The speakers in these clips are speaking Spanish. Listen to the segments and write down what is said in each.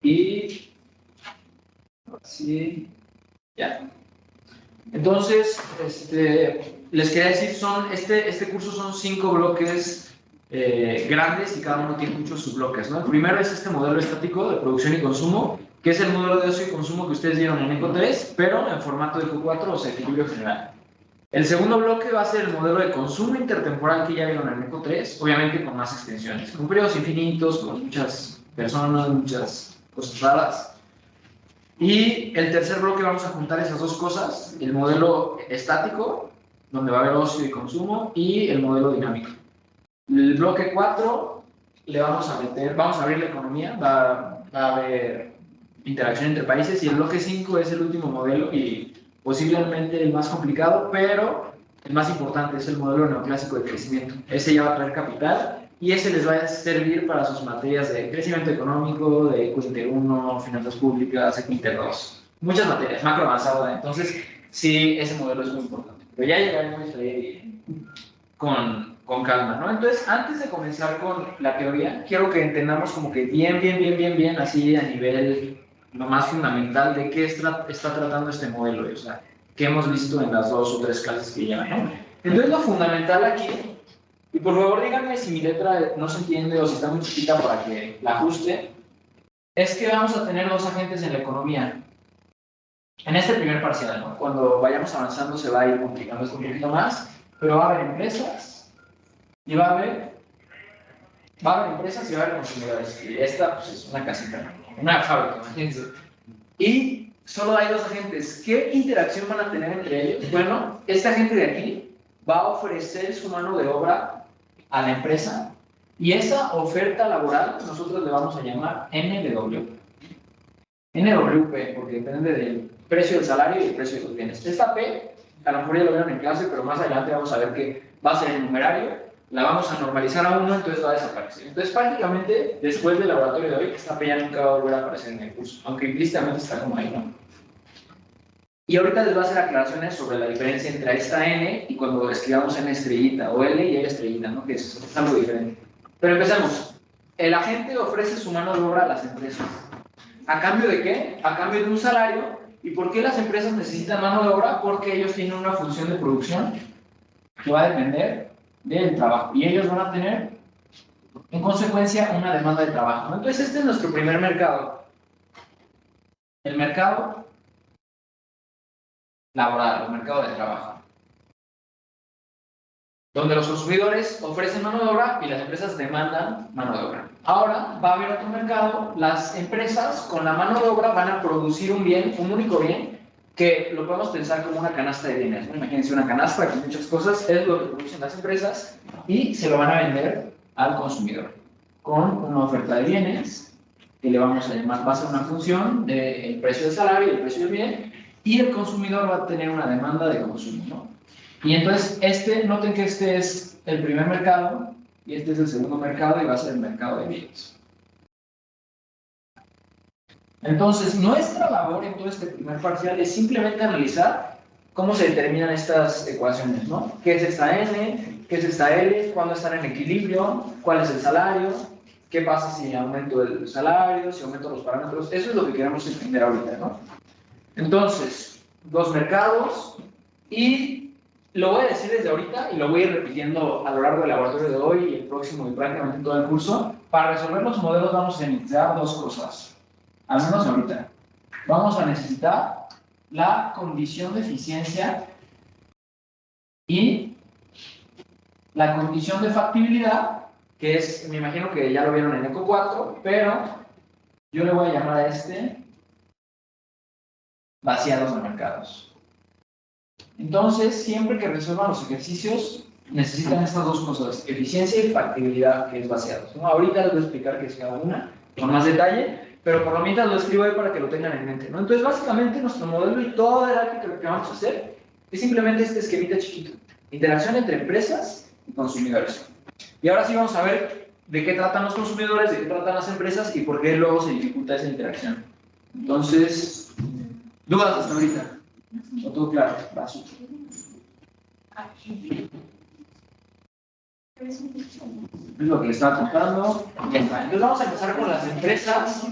Y así, ya. Entonces, les quería decir, este curso son 5 bloques grandes y cada uno tiene muchos subbloques, ¿no? El primero es este modelo estático de producción y consumo, que es el modelo de uso y consumo que ustedes vieron en ECO 3, pero en formato de ECO 4, o sea, equilibrio general. El segundo bloque va a ser el modelo de consumo intertemporal que ya vieron en ECO 3, obviamente con más extensiones, con periodos infinitos, con muchas personas, muchas cosas raras. Y el tercer bloque vamos a juntar esas dos cosas, el modelo estático, donde va a haber ocio y consumo, y el modelo dinámico. El bloque 4 le vamos a meter, vamos a abrir la economía, va a haber interacción entre países, y el bloque 5 es el último modelo y posiblemente el más complicado, pero el más importante es el modelo neoclásico de crecimiento. Ese ya va a traer capital y ese les va a servir para sus materias de crecimiento económico, de ECO Inter 1, finanzas públicas, ECO Inter 2, muchas materias, macro avanzado. Entonces, sí, ese modelo es muy importante. Pero ya llegaremos ahí con calma, ¿no? Entonces, antes de comenzar con la teoría, quiero que entendamos como que bien, así a nivel lo más fundamental de qué está tratando este modelo, o sea, qué hemos visto en las 2 o 3 clases que llevan, ¿no? Entonces, lo fundamental aquí, y por favor díganme si mi letra no se entiende o si está muy chiquita para que la ajuste, es que vamos a tener 2 agentes en la economía. En este primer parcial, ¿no? Cuando vayamos avanzando se va a ir complicando esto un poquito más, pero va a haber empresas y va a haber empresas y va a haber consumidores. Y esta pues, es una casita, una fábrica, imagínense. Y solo hay 2 agentes. ¿Qué interacción van a tener entre ellos? Bueno, este agente de aquí va a ofrecer su mano de obra a la empresa y esa oferta laboral nosotros le vamos a llamar NWP. NWP, porque depende del precio del salario y el precio de los bienes. Esta P, a lo mejor ya lo vieron en clase, pero más adelante vamos a ver que va a ser el numerario, la vamos a normalizar a 1, entonces va a desaparecer. Entonces prácticamente, después del laboratorio de hoy, esta P ya nunca va a volver a aparecer en el curso, aunque implícitamente está como ahí, ¿no? Y ahorita les voy a hacer aclaraciones sobre la diferencia entre esta N y cuando escribamos N estrellita, o L y L estrellita, ¿no? Que es algo diferente. Pero empecemos. El agente ofrece su mano de obra a las empresas. ¿A cambio de qué? A cambio de un salario. ¿Y por qué las empresas necesitan mano de obra? Porque ellos tienen una función de producción que va a depender del trabajo. Y ellos van a tener, en consecuencia, una demanda de trabajo. Entonces, este es nuestro primer mercado. El mercado laboral, el mercado de trabajo. Donde los consumidores ofrecen mano de obra y las empresas demandan mano de obra. Ahora va a haber otro mercado, las empresas con la mano de obra van a producir un bien, un único bien, que lo podemos pensar como una canasta de bienes, ¿no? Imagínense una canasta con muchas cosas, es lo que producen las empresas y se lo van a vender al consumidor con una oferta de bienes que le vamos a llamar, va a ser una función del precio del salario y el precio del bien, y el consumidor va a tener una demanda de consumo, ¿no? Y entonces, noten que este es el primer mercado y este es el segundo mercado y va a ser el mercado de bienes. Entonces, nuestra labor en todo este primer parcial es simplemente analizar cómo se determinan estas ecuaciones, ¿no? ¿Qué es esta N? ¿Qué es esta L? ¿Cuándo están en equilibrio? ¿Cuál es el salario? ¿Qué pasa si aumento el salario? ¿Si aumento los parámetros? Eso es lo que queremos entender ahorita, ¿no? Entonces, 2 mercados y lo voy a decir desde ahorita y lo voy a ir repitiendo a lo largo del laboratorio de hoy y el próximo y prácticamente todo el curso. Para resolver los modelos vamos a necesitar 2 cosas, al menos ahorita. Vamos a necesitar la condición de eficiencia y la condición de factibilidad, que es, me imagino que ya lo vieron en ECO 4, pero yo le voy a llamar a vaciados de mercados. Entonces, siempre que resuelvan los ejercicios, necesitan estas 2 cosas, eficiencia y factibilidad, que es vaciados, ¿no? Ahorita les voy a explicar qué es cada una, con más detalle, pero por lo mientras lo escribo ahí para que lo tengan en mente, ¿no? Entonces, básicamente, nuestro modelo y toda la que vamos a hacer es simplemente este esquemita chiquito, interacción entre empresas y consumidores. Y ahora sí vamos a ver de qué tratan los consumidores, de qué tratan las empresas y por qué luego se dificulta esa interacción. Entonces, ¿dudas hasta ahorita? ¿O todo claro? Paso. Es lo que le estaba contando. Entonces vamos a empezar con las empresas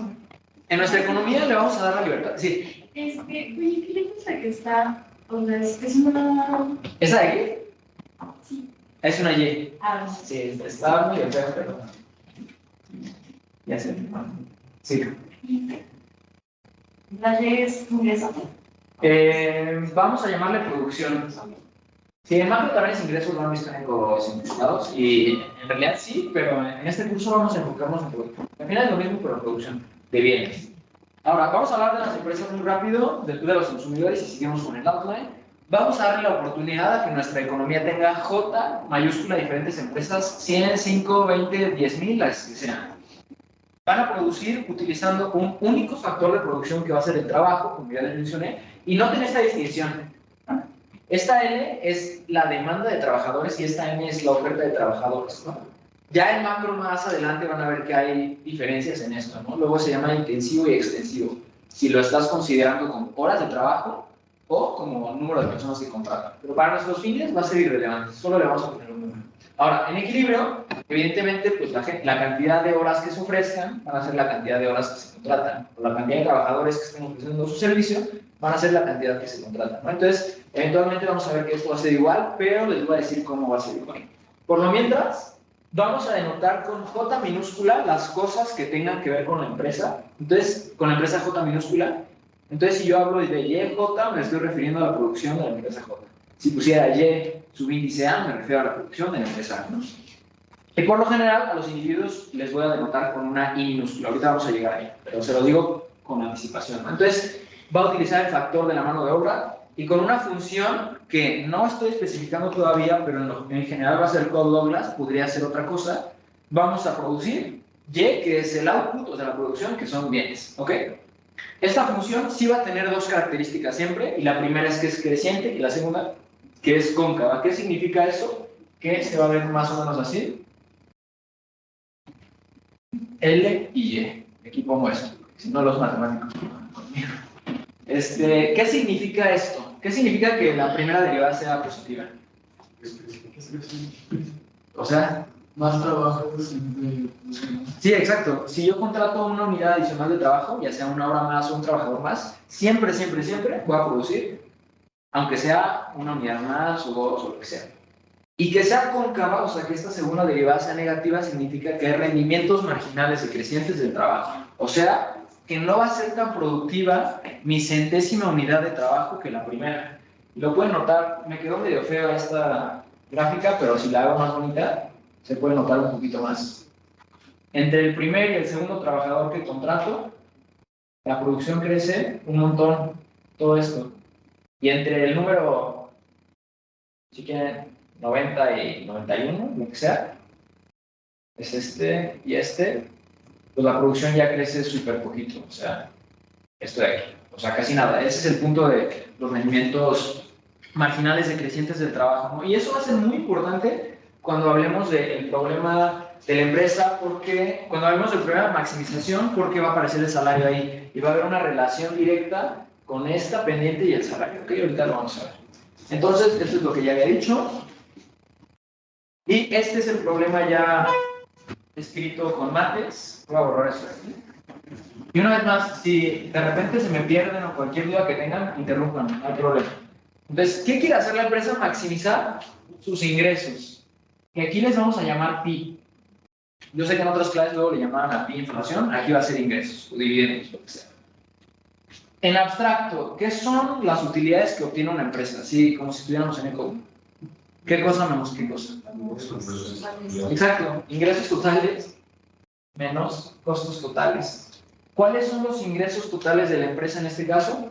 En nuestra economía le vamos a dar la libertad. Sí. Oye, ¿qué es la que está? O sea, es una... ¿Esa de aquí? Sí. Es una Y. Ah, Sí, está muy feo, pero... Ya sé. Sí. la Y es ingreso. Vamos a llamarle producción. Sí, en macro también es ingresos, lo han visto en los implicados, y en realidad sí, pero en este curso vamos a enfocarnos en producción. Al final es lo mismo, pero producción de bienes. Ahora, vamos a hablar de las empresas muy rápido, después de los consumidores, y seguimos con el outline. Vamos a darle la oportunidad a que nuestra economía tenga J mayúscula, diferentes empresas, 100, 5, 20, 10,000, las que sean. Van a producir utilizando un único factor de producción que va a ser el trabajo, como ya les mencioné, y noten esta distinción. Esta N es la demanda de trabajadores y esta M es la oferta de trabajadores, ¿no? Ya en macro más adelante van a ver que hay diferencias en esto, ¿no? Luego se llama intensivo y extensivo. Si lo estás considerando como horas de trabajo o como número de personas que contratan. Pero para nuestros fines va a ser irrelevante, solo le vamos a poner un número. Ahora, en equilibrio, evidentemente, pues la cantidad de horas que se ofrezcan van a ser la cantidad de horas que se contratan, o la cantidad de trabajadores que estén ofreciendo su servicio van a ser la cantidad que se contratan, ¿no? Entonces, eventualmente vamos a ver que esto va a ser igual, pero les voy a decir cómo va a ser igual. Por lo mientras, vamos a denotar con J minúscula las cosas que tengan que ver con la empresa. Entonces, con la empresa J minúscula. Entonces, si yo hablo de YJ, me estoy refiriendo a la producción de la empresa J. Si pusiera Y subíndice A, me refiero a la producción de la empresa A, ¿no? Y por lo general, a los individuos les voy a denotar con una I minúscula. Ahorita vamos a llegar ahí, pero se lo digo con anticipación, ¿no? Entonces, va a utilizar el factor de la mano de obra y con una función que no estoy especificando todavía, pero en general va a ser Code Douglas, podría ser otra cosa. Vamos a producir Y, que es el output, o sea, la producción, que son bienes, ¿ok? Esta función sí va a tener dos características siempre, y la primera es que es creciente, y la segunda, que es cóncava. ¿Qué significa eso? Que se va a ver más o menos así. L y Y. Aquí pongo esto, si no los matemáticos conmigo. ¿Qué significa esto? ¿Qué significa que la primera derivada sea positiva? O sea, más trabajo. Sí, exacto. Si yo contrato una unidad adicional de trabajo, ya sea una hora más o un trabajador más, siempre, siempre, siempre voy a producir, aunque sea una unidad más o dos o lo que sea. Y que sea cóncava, o sea, que esta segunda derivada sea negativa, significa que hay rendimientos marginales decrecientes del trabajo. O sea, que no va a ser tan productiva mi centésima unidad de trabajo que la primera. Lo pueden notar, me quedó medio feo esta gráfica, pero si la hago más bonita, se puede notar un poquito más. Entre el primer y el segundo trabajador que contrato, la producción crece un montón, todo esto. Y entre el número, si quieren, 90 y 91, lo que sea, es este y este, pues la producción ya crece súper poquito, o sea, esto de aquí, o sea, casi nada. Ese es el punto de los rendimientos marginales decrecientes del trabajo, ¿no? Y eso va a ser muy importante cuando hablemos del problema de la empresa, porque cuando hablemos del problema de maximización, porque va a aparecer el salario ahí y va a haber una relación directa con esta pendiente y el salario, ¿ok? Ahorita lo vamos a ver. Entonces, esto es lo que ya había dicho. Y este es el problema ya escrito con mates. Voy a borrar eso aquí. Y una vez más, si de repente se me pierden o cualquier duda que tengan, interrumpan, no hay problema. Entonces, ¿qué quiere hacer la empresa? Maximizar sus ingresos. Y aquí les vamos a llamar PI. Yo sé que en otras clases luego le llamaban a PI inflación, aquí va a ser ingresos o dividendos, lo que sea. En abstracto, ¿qué son las utilidades que obtiene una empresa? Así como si estuviéramos en ECO. ¿Qué cosa menos qué cosa? Exacto, ingresos totales menos costos totales. ¿Cuáles son los ingresos totales de la empresa en este caso?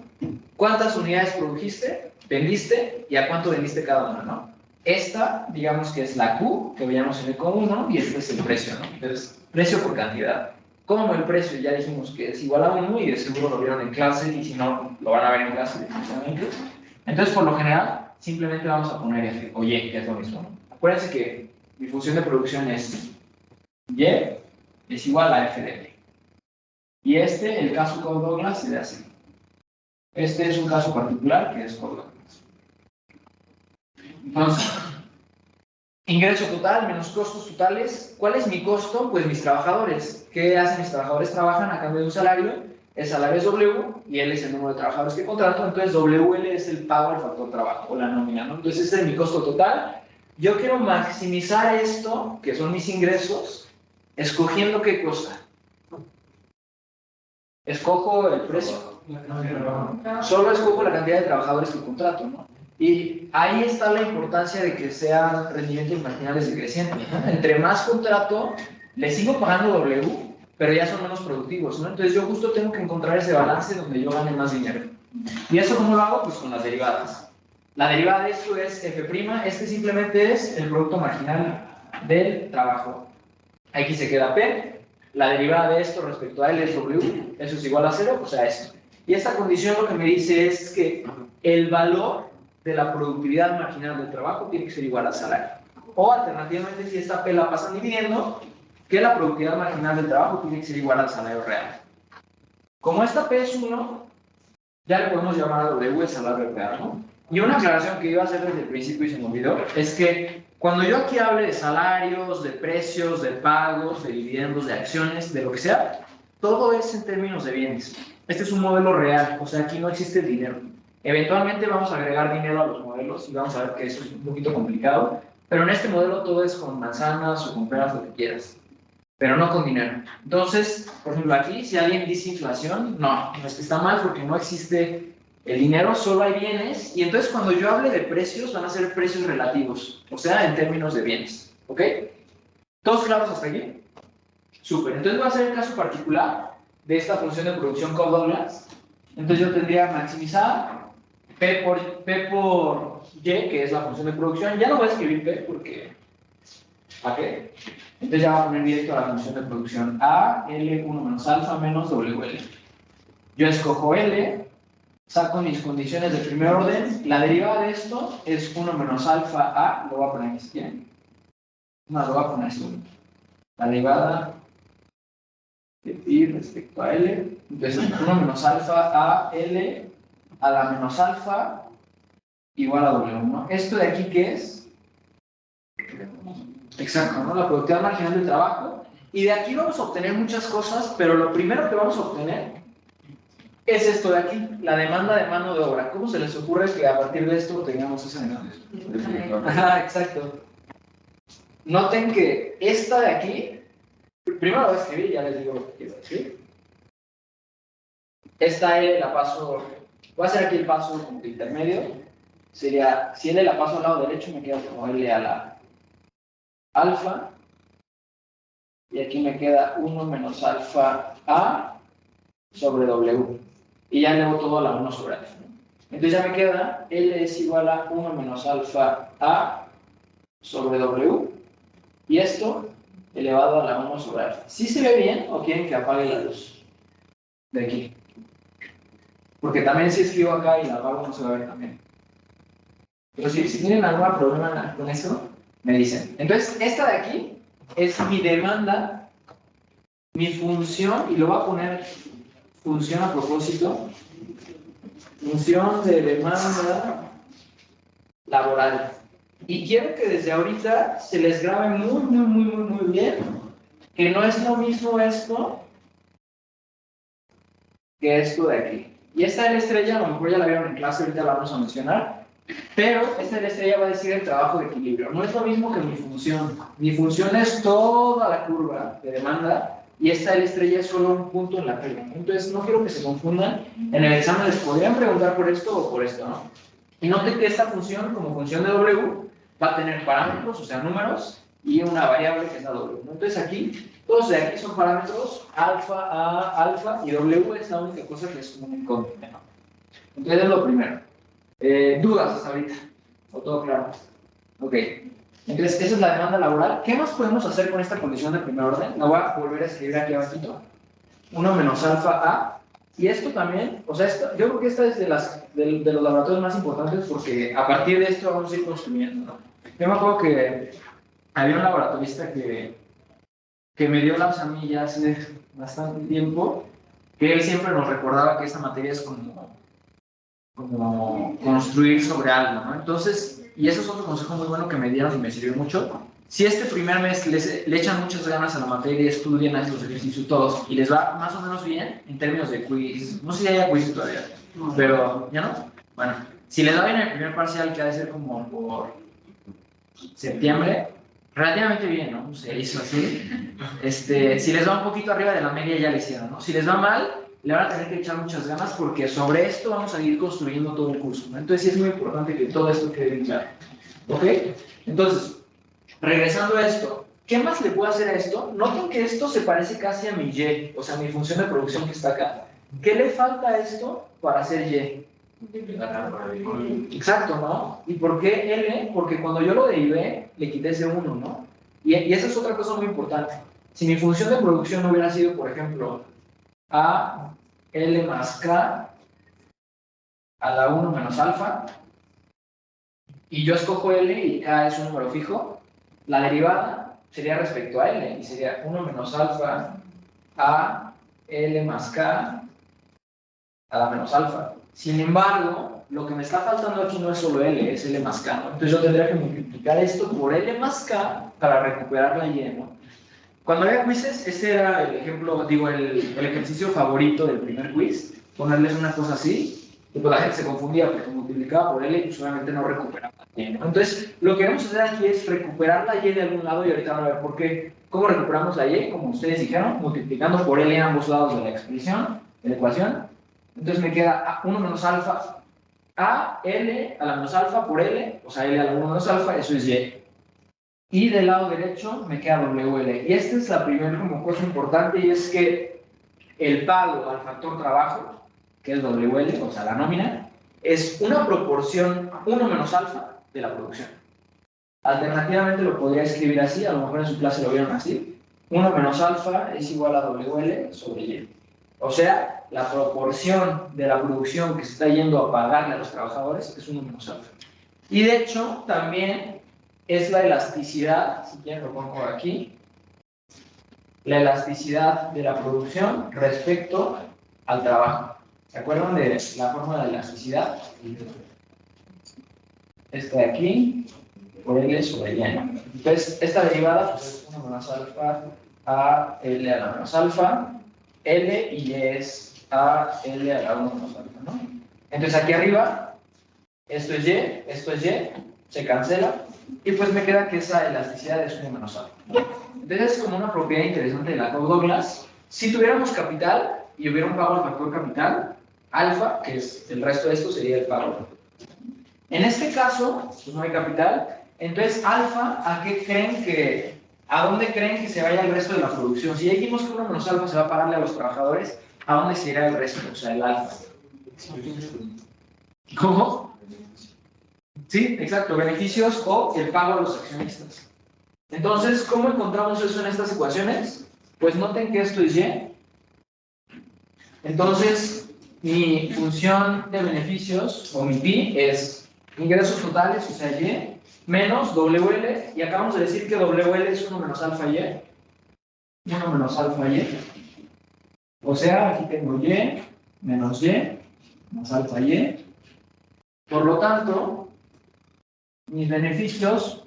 ¿Cuántas unidades produjiste, vendiste y a cuánto vendiste cada una, ¿no? Esta, digamos que es la Q, que veíamos en ECO 1, y este es el precio, ¿no? Entonces, precio por cantidad. Como el precio ya dijimos que es igual a 1 y de seguro lo vieron en clase, y si no, lo van a ver en clase definitivamente. Entonces, por lo general, simplemente vamos a poner F o Y, que es lo mismo, ¿no? Acuérdense que mi función de producción es Y es igual a F de T. Y el caso Code Douglas, se ve así. Este es un caso particular que es Code Douglas. Entonces, ingreso total menos costos totales. ¿Cuál es mi costo? Pues mis trabajadores. ¿Qué hacen mis trabajadores? Trabajan a cambio de un salario. esa a la vez W, y L es el número de trabajadores que contrato, entonces WL es el pago al factor trabajo, o la nómina, ¿no? Entonces este es mi costo total. Yo quiero maximizar esto, que son mis ingresos, escogiendo qué cosa. Escojo el precio. Solo escojo la cantidad de trabajadores que contrato, ¿no? Y ahí está la importancia de que sean rendimientos marginales decrecientes, ¿no? Entre más contrato, le sigo pagando W, pero ya son menos productivos, ¿no? Entonces yo justo tengo que encontrar ese balance donde yo gane más dinero. ¿Y eso cómo lo hago? Pues con las derivadas. La derivada de esto es F', este simplemente es el producto marginal del trabajo. Aquí se queda P, la derivada de esto respecto a L es W, eso es igual a 0, o sea, esto. Y esta condición lo que me dice es que el valor de la productividad marginal del trabajo tiene que ser igual al salario. O alternativamente, si esta P la pasan dividiendo, que la productividad marginal del trabajo tiene que ser igual al salario real. Como esta P es 1, ya le podemos llamar a W el salario real, ¿no? Y una aclaración que iba a hacer desde el principio y se me olvidó, es que cuando yo aquí hable de salarios, de precios, de pagos, de dividendos, de acciones, de lo que sea, todo es en términos de bienes. Este es un modelo real, o sea, aquí no existe el dinero. Eventualmente vamos a agregar dinero a los modelos y vamos a ver que eso es un poquito complicado, pero en este modelo todo es con manzanas o con peras, lo que quieras, pero no con dinero. Entonces, por ejemplo, aquí, si alguien dice inflación, no, es que está mal porque no existe el dinero, solo hay bienes, y entonces cuando yo hable de precios, van a ser precios relativos, o sea, en términos de bienes, ¿ok? ¿Todos claros hasta aquí? Súper, entonces voy a hacer el caso particular de esta función de producción Cobb-Douglas. Entonces yo tendría maximizar P por Y, que es la función de producción. Ya no voy a escribir P porque ¿para qué? Entonces ya voy a poner directo a la función de producción A, L1 menos alfa menos WL. Yo escojo L, saco mis condiciones de primer orden. La derivada de esto es 1 menos alfa A, lo voy a poner aquí. No, lo voy a poner así. La derivada de pi respecto a L. Entonces 1 menos alfa A, L a la menos alfa igual a W, ¿no? ¿Esto de aquí qué es? Exacto, ¿no? La productividad marginal del trabajo. Y de aquí vamos a obtener muchas cosas, pero lo primero que vamos a obtener es esto de aquí, la demanda de mano de obra. ¿Cómo se les ocurre que a partir de esto tengamos esa demanda? Ajá, exacto. Noten que esta de aquí, primero la voy a escribir y ya les digo lo que quiero decir. Esta L la paso, voy a hacer aquí el paso como que intermedio. Sería, si L la paso al lado derecho, me queda como L a la alfa. Y aquí me queda 1 menos alfa A sobre W. Y ya elevo todo a la 1 sobre alfa. Entonces ya me queda L es igual a 1 menos alfa A sobre W. Y esto elevado a la 1 sobre alfa. ¿Sí se ve bien o quieren que apague la luz? De aquí. Porque también si escribo acá y la apago no se va a ver también. Pero si tienen algún problema con eso, me dicen. Entonces, esta de aquí es mi demanda, mi función, y lo voy a poner función a propósito, función de demanda laboral. Y quiero que desde ahorita se les grabe muy bien que no es lo mismo esto que esto de aquí. Y esta de la estrella, a lo mejor ya la vieron en clase, ahorita la vamos a mencionar, pero esta de la estrella va a decir el trabajo de equilibrio. No es lo mismo que mi función. Mi función es toda la curva de demanda y esta de la estrella es solo un punto en la curva. Entonces no quiero que se confundan. En el examen les podrían preguntar por esto o por esto, ¿no? Y noten que esta función, como función de W, va a tener parámetros, o sea, números, y una variable que es la W. Entonces aquí, todos de aquí son parámetros, alfa, A, alfa, y W es la única cosa que es como un incógnita, ¿no? Entonces es lo primero. ¿Dudas hasta ahorita? ¿O todo claro? Ok. Entonces, esa es la demanda laboral. ¿Qué más podemos hacer con esta condición de primer orden? La voy a volver a escribir aquí abajito. 1 menos alfa A. Y esto también, o sea, yo creo que esta es de los laboratorios más importantes porque a partir de esto vamos a ir construyendo, ¿no? Yo me acuerdo que había un laboratorista que me dio las a mí ya hace bastante tiempo, que él siempre nos recordaba que esta materia es como construir sobre algo, ¿no? Entonces, y eso es otro consejo muy bueno que me dieron y me sirvió mucho, si este primer mes le echan muchas ganas a la materia, estudian, hacen los ejercicios todos, y les va más o menos bien en términos de quiz, no sé si haya quiz todavía, pero ¿ya no? Bueno, si les va bien el primer parcial, que ha de ser como por septiembre, relativamente bien, ¿no? 6 o así. Si les va un poquito arriba de la media, ya le hicieron, ¿no? Si les va mal, le van a tener que echar muchas ganas porque sobre esto vamos a ir construyendo todo el curso, ¿no? Entonces sí es muy importante que todo esto quede bien claro. ¿Ok? Entonces, regresando a esto, ¿qué más le puedo hacer a esto? Noten que esto se parece casi a mi Y, o sea, mi función de producción que está acá. ¿Qué le falta a esto para hacer Y? Exacto, ¿no? ¿Y por qué L? Porque cuando yo lo derivé, le quité ese 1, ¿no? Y esa es otra cosa muy importante. Si mi función de producción hubiera sido, por ejemplo, A, L más K a la 1 menos alfa, y yo escojo L y K es un número fijo, la derivada sería respecto a L, y sería 1 menos alfa a L más K a la menos alfa. Sin embargo, lo que me está faltando aquí no es solo L, es L más K, ¿no? Entonces yo tendría que multiplicar esto por L más K para recuperar la Y, ¿no? Cuando había quizzes, este era el ejemplo, digo, el ejercicio favorito del primer quiz, ponerles una cosa así, y pues la gente se confundía porque multiplicaba por L y pues obviamente no recuperaba la Y, ¿no? Entonces, lo que queremos hacer aquí es recuperar la Y de algún lado y ahorita van a ver por qué. ¿Cómo recuperamos la Y? Como ustedes dijeron, multiplicando por L en ambos lados de la expresión, de la ecuación. Entonces me queda 1 menos alfa a L a la menos alfa por L, o sea, L a la 1 menos alfa, eso es Y. Y del lado derecho me queda WL. Y esta es la primera como cosa importante, y es que el pago al factor trabajo, que es WL, o sea, la nómina, es una proporción 1 menos alfa de la producción. Alternativamente lo podría escribir así, a lo mejor en su clase lo vieron así. 1 menos alfa es igual a WL sobre Y. O sea, la proporción de la producción que se está yendo a pagarle a los trabajadores es 1 menos alfa. Y de hecho, también es la elasticidad, si quieren lo pongo aquí, la elasticidad de la producción respecto al trabajo. ¿Se acuerdan de la fórmula de elasticidad? Esta de aquí, por L sobre Y. Entonces, esta derivada pues, es 1 menos alfa a L a la menos alfa, L y Y es a L a la 1 menos alfa, ¿no? Entonces, aquí arriba, esto es Y, se cancela, y pues me queda que esa elasticidad es 1 menos alfa. Entonces es como una propiedad interesante de la Cobb-Douglas. Si tuviéramos capital y hubiera un pago al factor capital, alfa, que es el resto de esto, sería el pago. En este caso, pues no hay capital, entonces alfa, ¿a dónde creen que se vaya el resto de la producción? Si ya dijimos que 1 menos alfa se va a pagarle a los trabajadores, ¿a dónde se irá el resto? O sea, el alfa. ¿Cómo? Sí, exacto, beneficios o el pago a los accionistas. Entonces, ¿cómo encontramos eso en estas ecuaciones? Pues noten que esto es Y. Entonces, mi función de beneficios, o mi pi, es ingresos totales, o sea, Y, menos WL, y acabamos de decir que WL es 1 menos alfa Y. 1 menos alfa Y. O sea, aquí tengo Y, menos Y, más alfa Y. Por lo tanto, mis beneficios,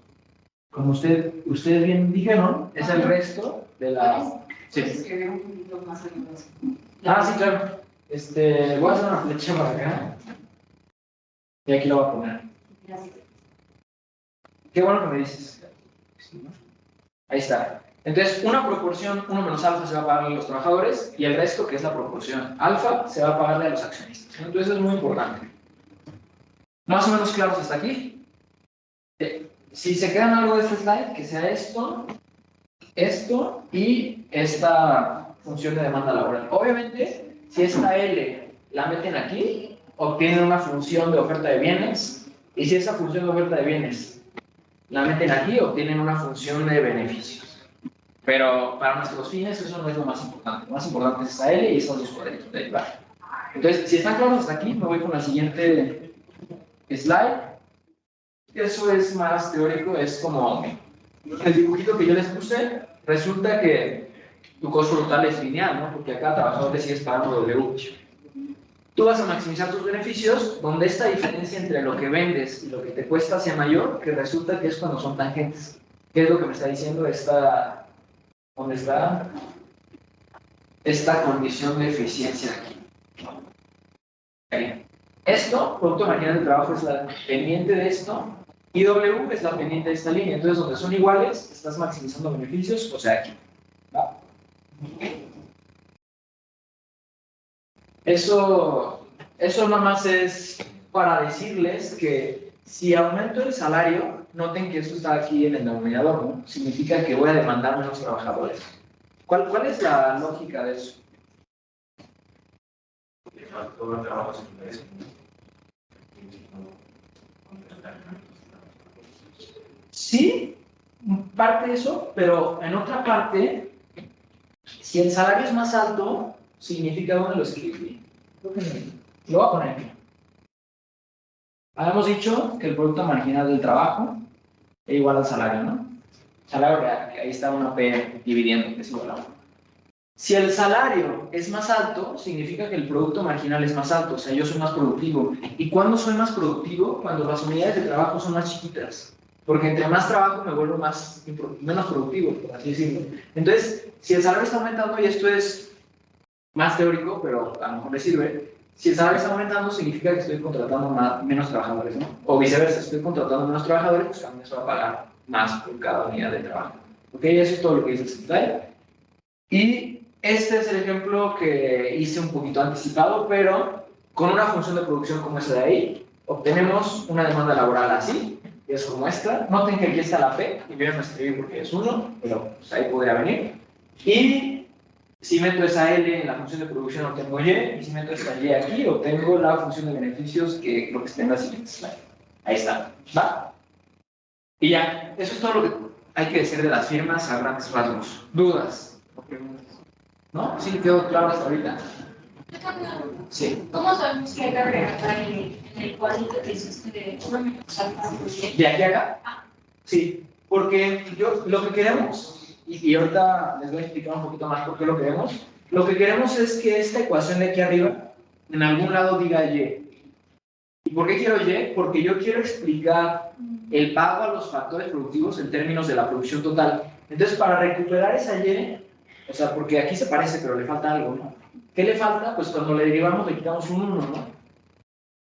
como ustedes bien dijeron, es el resto de la... Sí. Escribir un poquito más en Sí, claro. Voy a hacer una flecha para acá. Y aquí lo voy a poner. Gracias. Qué bueno que me dices. Ahí está. Entonces, una proporción 1 menos alfa se va a pagarle a los trabajadores y el resto, que es la proporción alfa, se va a pagarle a los accionistas. Entonces, eso es muy importante. Más o menos claros hasta aquí. Si se quedan algo de este slide, que sea esto y esta función de demanda laboral. Obviamente, si esta L la meten aquí, obtienen una función de oferta de bienes, y si esa función de oferta de bienes la meten aquí, obtienen una función de beneficios. Pero para nuestros fines eso no es lo más importante. Lo más importante es esta L y estos dos cuadritos de ahí va. Entonces, si están claros hasta aquí, me voy con la siguiente slide. Eso es más teórico, es como el dibujito que yo les puse. Resulta que tu costo total es lineal, ¿no? Porque acá trabajador le sigues pagando W. Tú vas a maximizar tus beneficios donde esta diferencia entre lo que vendes y lo que te cuesta sea mayor, que resulta que es cuando son tangentes. ¿Qué es lo que me está diciendo dónde está esta condición de eficiencia aquí? Esto, producto marginal de trabajo, es la pendiente de esto, y W es la pendiente de esta línea. Entonces, donde son iguales, estás maximizando beneficios, o sea, aquí. ¿Va? Eso nada más es para decirles que si aumento el salario, noten que eso está aquí en el denominador, ¿no? Significa que voy a demandar menos trabajadores. ¿Cuál es la lógica de eso? Todo el trabajo se interesa. Sí, parte de eso, pero en otra parte, si el salario es más alto, significa dónde lo escribí. Lo voy a poner aquí. Habíamos dicho que el producto marginal del trabajo es igual al salario, ¿no? Salario real, que ahí está una P dividiendo, que es igual a 1. Si el salario es más alto, significa que el producto marginal es más alto, o sea, yo soy más productivo. ¿Y cuándo soy más productivo? Cuando las unidades de trabajo son más chiquitas. Porque entre más trabajo me vuelvo menos productivo, por así decirlo. Entonces, si el salario está aumentando, y esto es más teórico, pero a lo mejor le sirve, si el salario está aumentando, significa que estoy contratando menos trabajadores, ¿no? O viceversa, estoy contratando menos trabajadores, pues también se va a pagar más por cada unidad de trabajo. ¿Ok? Eso es todo lo que dice el slide. Y este es el ejemplo que hice un poquito anticipado, pero con una función de producción como esa de ahí, obtenemos una demanda laboral así, que es como esta. Noten que aquí está la P, y yo ya no escribí porque es 1, pero pues, ahí podría venir. Y si meto esa L en la función de producción, obtengo Y, y si meto esta Y aquí, obtengo la función de beneficios, que creo que está en la siguiente slide. Ahí está, ¿va? Y ya, eso es todo lo que hay que decir de las firmas a grandes rasgos. ¿Dudas o preguntas? ¿No? ¿Sí quedó claro hasta ahorita? Sí. ¿Cómo sabemos que hay que agregar en el cuadrito que hiciste de ¿De aquí a acá? Sí, porque lo que queremos, y ahorita les voy a explicar un poquito más por qué lo queremos, lo que queremos es que esta ecuación de aquí arriba, en algún lado diga Y. ¿Y por qué quiero Y? Porque yo quiero explicar el pago a los factores productivos en términos de la producción total. Entonces, para recuperar esa Y, o sea, porque aquí se parece, pero le falta algo, ¿no? ¿Qué le falta? Pues cuando le derivamos le quitamos un 1, ¿no?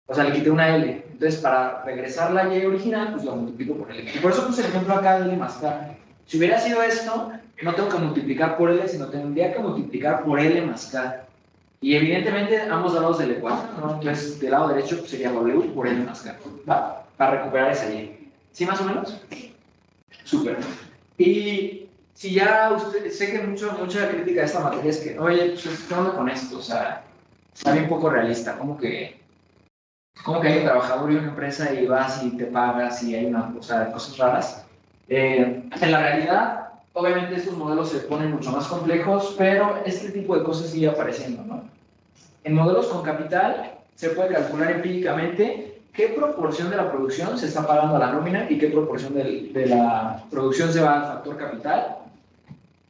O sea, le quité una L. Entonces, para regresar la Y original, pues lo multiplico por L. Y por eso puse el ejemplo acá de L más K. Si hubiera sido esto, no tengo que multiplicar por L, sino tendría que multiplicar por L más K. Y evidentemente, ambos lados de la ecuación, ¿no? Entonces, del lado derecho pues, sería W por L más K, ¿va? Para recuperar esa Y. ¿Sí, más o menos? Súper. Y si ya usted, sé que mucha crítica de esta materia es que, oye, pues, ¿qué onda con esto? O sea, está bien poco realista, como que hay un trabajador y una empresa y vas y te pagas y hay una cosa, cosas raras. En la realidad, obviamente estos modelos se ponen mucho más complejos, pero este tipo de cosas sigue apareciendo, ¿no? En modelos con capital se puede calcular empíricamente qué proporción de la producción se está pagando a la nómina y qué proporción de la producción se va al factor capital.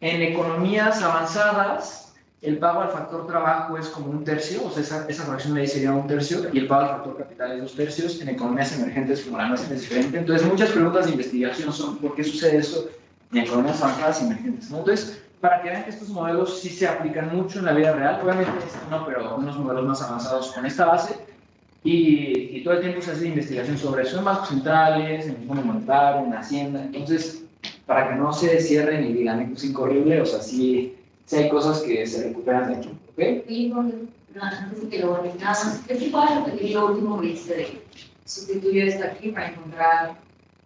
En economías avanzadas, el pago al factor trabajo es como 1/3, o sea, esa fracción de ahí sería 1/3, y el pago al factor capital es 2/3. En economías emergentes, como la nuestra, es diferente. Entonces, muchas preguntas de investigación son: ¿por qué sucede eso en economías avanzadas y emergentes? ¿No? Entonces, para que vean que estos modelos sí se aplican mucho en la vida real, obviamente este no, pero unos modelos más avanzados con esta base, y todo el tiempo se hace investigación sobre eso en bancos centrales, en el Fondo Monetario, en Hacienda. Entonces, para que no se cierren y digan, es incorrible, o sea, sí hay cosas que se recuperan de aquí, ¿ok? Y antes de que lo borres, nada más, ¿qué tipo de repetir lo último que dice de sustituir esto aquí para encontrar,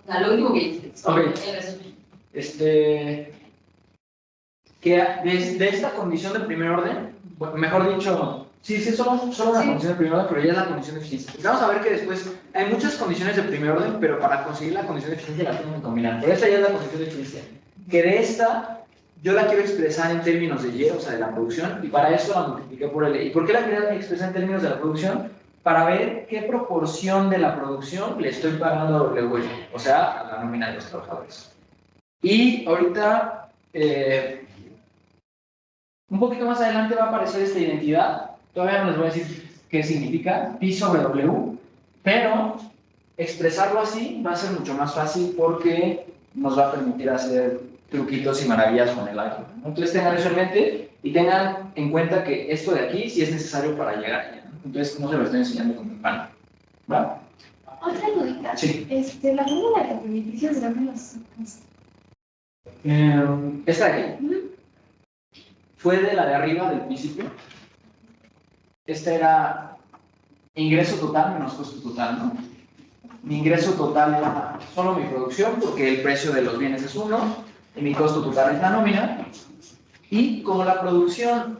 o sea, lo último que dice? Ok. El resumen. Que de esta condición de primer orden, bueno, mejor dicho, sí, solo una condición de primer orden, pero ya es la condición de eficiencia. Porque vamos a ver que después hay muchas condiciones de primer orden, pero para conseguir la condición de eficiencia la tengo que combinar. Pero esta ya es la condición de eficiencia. Que de esta yo la quiero expresar en términos de Y, o sea, de la producción, y para eso la multipliqué por L. ¿Y por qué la quiero expresar en términos de la producción? Para ver qué proporción de la producción le estoy pagando a W, o sea, a la nómina de los trabajadores. Y ahorita, un poquito más adelante va a aparecer esta identidad. Todavía no les voy a decir qué significa, pi sobre W, pero expresarlo así va a ser mucho más fácil porque nos va a permitir hacer truquitos y maravillas con el álgebra, ¿no? Entonces tengan eso en mente y tengan en cuenta que esto de aquí sí es necesario para llegar allá, ¿no? Entonces no se lo estoy enseñando con mi pan, ¿va? Otra dudita. Sí. La fórmula de beneficios, ¿de dónde la sacas? Esta de aquí fue de la de arriba del principio. Esta era ingreso total menos costo total, ¿no? Mi ingreso total era solo mi producción, porque el precio de los bienes es 1, y mi costo total es la nómina. Y como la producción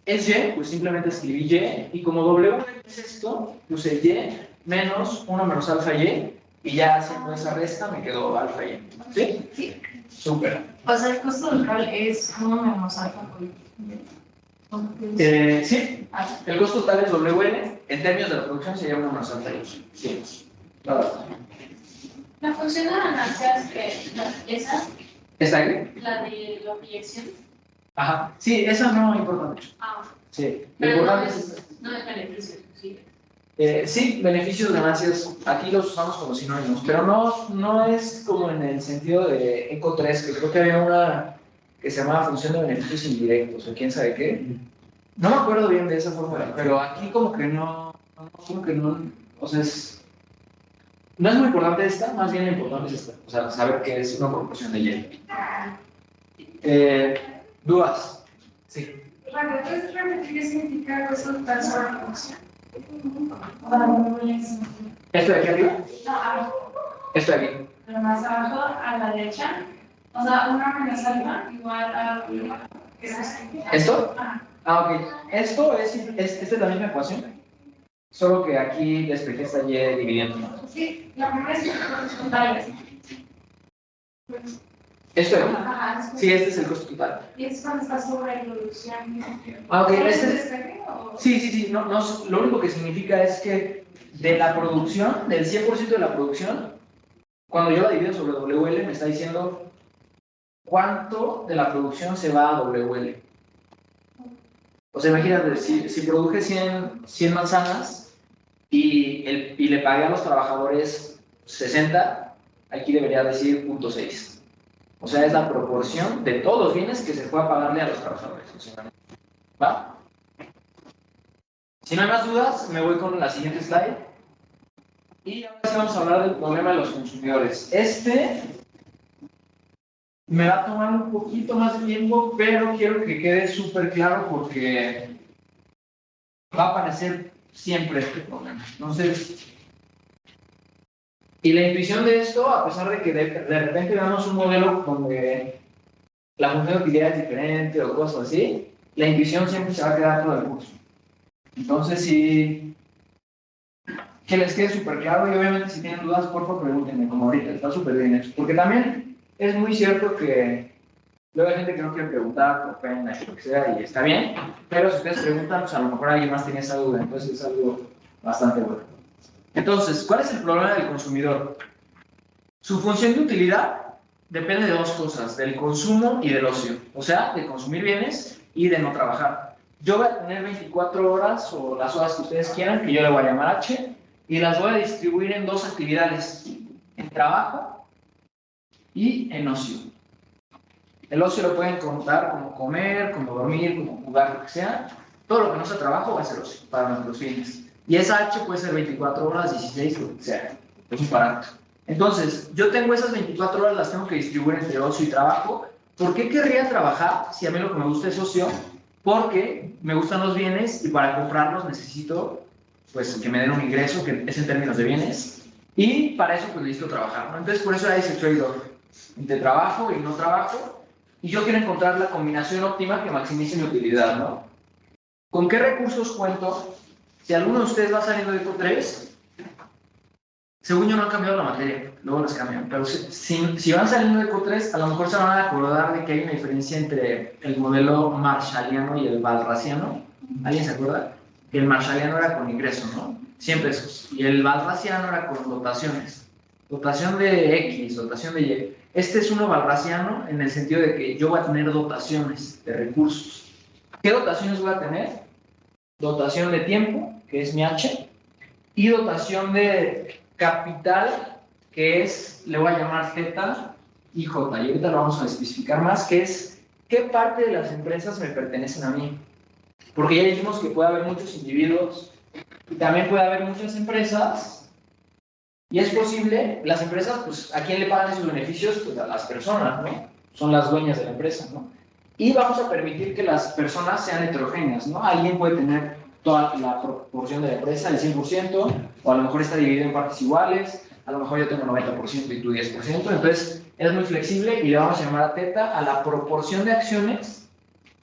es Y, pues simplemente escribí Y, y como W es esto, puse Y menos 1 menos alfa Y, y ya haciendo esa resta me quedó alfa Y. ¿Sí? Sí. Súper. O sea, el costo total es 1 menos alfa por Sí, el costo total es WL, en términos de la producción sería 1 menos alfa Y. Sí, claro. La función de ganancias, esa, ¿Está aquí? la de la proyección. Ajá. Sí, esa no importa mucho. Ah, Sí, lo pero no importante es... es, no es beneficio, sí. Sí, beneficios, ganancias, aquí los usamos como sinónimos, pero no es como en el sentido de ECO 3, que creo que había una que se llamaba función de beneficios indirectos, o quién sabe qué. No me acuerdo bien de esa fórmula, pero aquí como que no, o sea, no es muy importante esta, más bien lo importante es esta, o sea, saber que es una proporción de Y. ¿Dudas? Sí. Vale, ¿puedes repetir qué significa costo total sobre producción? ¿Esto de aquí arriba? No, abajo, Esto de aquí. pero más abajo a la derecha. O sea, 1 menos alfa igual a... ¿Esto? Ah, Ah, ok. Esto esta es la misma ecuación, solo que aquí despejé esta Y dividiendo, ¿no? sí, la primera es costo total. ¿Esto de aquí? Ajá, Sí, este es el costo total. y es cuando está sobre producción. Ah, ok. ¿Solo Este se es... descarga o...? Sí, no, lo único que significa es que de la producción, del 100% de la producción, cuando yo la divido sobre WL, me está diciendo cuánto de la producción se va a WL. O sea, imagínate, si produje 100 manzanas y le pagué a los trabajadores 60, aquí debería decir 0.6. O sea, es la proporción de todos los bienes que se fue a pagarle a los trabajadores. O sea, ¿va? Si no hay más dudas, me voy con la siguiente slide. Y ahora sí vamos a hablar del problema de los consumidores. Este me va a tomar un poquito más de tiempo, pero quiero que quede súper claro porque va a aparecer siempre este problema. Entonces, y la intuición de esto, a pesar de que de repente veamos un modelo donde la función de utilidad es diferente o cosas así, la intuición siempre se va a quedar todo el curso. Entonces, sí, que les quede súper claro y obviamente si tienen dudas, por favor pregúntenme, como ahorita, está súper bien hecho. Porque también es muy cierto que luego hay gente que no quiere preguntar por pena y lo que sea, y está bien, pero si ustedes preguntan, pues a lo mejor alguien más tiene esa duda, entonces es algo bastante bueno. Entonces, ¿cuál es el problema del consumidor? Su función de utilidad depende de dos cosas, del consumo y del ocio, o sea, de consumir bienes y de no trabajar. Yo voy a tener 24 horas o las horas que ustedes quieran, que yo le voy a llamar H, y las voy a distribuir en dos actividades, en trabajo y en ocio. El ocio lo pueden contar como comer, como dormir, como jugar, lo que sea. Todo lo que no sea trabajo va a ser ocio para nuestros fines. Y esa H puede ser 24 horas, 16, lo que sea. Es un parámetro. Entonces, yo tengo esas 24 horas, las tengo que distribuir entre ocio y trabajo. ¿Por qué querría trabajar si a mí lo que me gusta es ocio? Porque me gustan los bienes y para comprarlos necesito pues, que me den un ingreso, que es en términos de bienes. Y para eso pues necesito trabajar, ¿no? Entonces, por eso hay ese trade-off entre trabajo y no trabajo. Y yo quiero encontrar la combinación óptima que maximice mi utilidad, ¿no? ¿Con qué recursos cuento? Si alguno de ustedes va saliendo de ECO 3, según yo no han cambiado la materia, luego les cambian, pero si van saliendo de ECO 3, a lo mejor se van a acordar de que hay una diferencia entre el modelo marshalliano y el walrasiano. ¿Alguien se acuerda? Que el marshalliano era con ingreso, ¿no? 100 pesos. Y el walrasiano era con dotaciones. Dotación de X, dotación de Y. Este es uno walrasiano en el sentido de que yo voy a tener dotaciones de recursos. ¿Qué dotaciones voy a tener? Dotación de tiempo, que es mi H, y dotación de capital, que es, le voy a llamar Z, y J. Y ahorita lo vamos a especificar más, que es qué parte de las empresas me pertenecen a mí. Porque ya dijimos que puede haber muchos individuos y también puede haber muchas empresas. Y es posible, las empresas, pues, ¿a quién le pagan esos beneficios? Pues a las personas, ¿no? Son las dueñas de la empresa, ¿no? Y vamos a permitir que las personas sean heterogéneas, ¿no? Alguien puede tener toda la proporción de la empresa, el 100%, o a lo mejor está dividido en partes iguales, a lo mejor yo tengo 90% y tú 10%, entonces es muy flexible y le vamos a llamar a teta a la proporción de acciones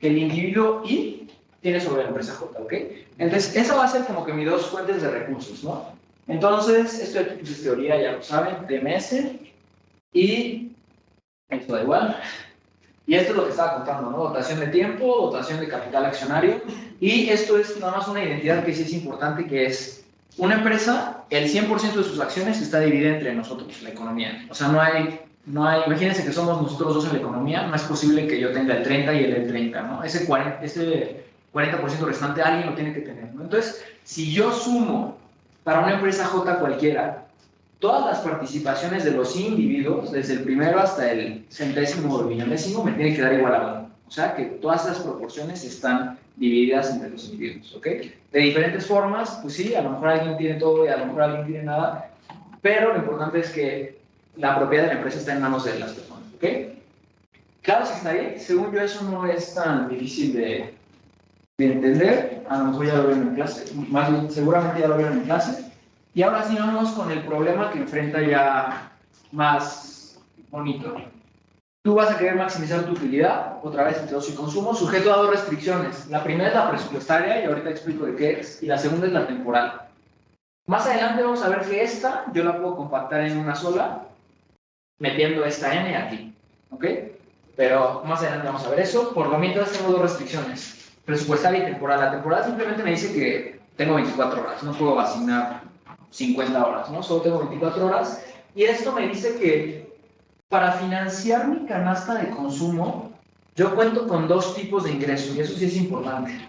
que el individuo I tiene sobre la empresa J, ¿ok? Entonces, esa va a ser como que mis dos fuentes de recursos, ¿no? Entonces, esto de aquí, pues, es teoría, ya lo saben, TMS, y esto da igual. Y esto es lo que estaba contando, ¿no? Dotación de tiempo, dotación de capital accionario, y esto es nada más una identidad que sí es importante, que es una empresa, el 100% de sus acciones está dividida entre nosotros, la economía. O sea, no hay, imagínense que somos nosotros dos en la economía, no es posible que yo tenga el 30 y él el 30, ¿no? Ese 40% restante alguien lo tiene que tener, ¿no? Entonces, si yo sumo para una empresa J cualquiera todas las participaciones de los individuos, desde el primero hasta el centésimo o el millonésimo, me tiene que dar igual a 1. O sea que todas esas proporciones están divididas entre los individuos, ¿ok? De diferentes formas, pues sí, a lo mejor alguien tiene todo y a lo mejor alguien tiene nada, pero lo importante es que la propiedad de la empresa está en manos de las personas, ¿ok? Claro, si está ahí, según yo eso no es tan difícil de entender, a lo mejor ya lo vieron en clase, más bien seguramente ya lo vieron en clase. Y ahora sí vamos con el problema que enfrenta ya más bonito. Tú vas a querer maximizar tu utilidad, otra vez entre uso y consumo, sujeto a dos restricciones. La primera es la presupuestaria, y ahorita explico de qué es, y la segunda es la temporal. Más adelante vamos a ver que esta yo la puedo compactar en una sola, metiendo esta n aquí, ¿ok? Pero más adelante vamos a ver eso. Por lo mientras tengo dos restricciones, presupuestaria y temporal. La temporal simplemente me dice que tengo 24 horas, no puedo asignar 50 horas, ¿no? Solo tengo 24 horas. Y esto me dice que para financiar mi canasta de consumo, yo cuento con dos tipos de ingresos, y eso sí es importante.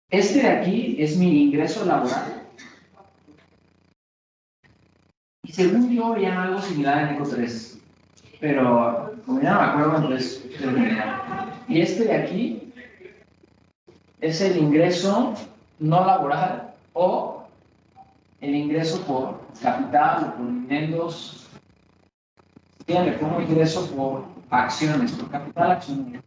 Este de aquí es mi ingreso laboral. Y según yo, veían algo similar en ECO 3. Pero, como ya no me acuerdo, entonces... Y este de aquí es el ingreso no laboral o el ingreso por capital o por dividendos. Bien, le pongo ingreso por acciones, por capital accionario.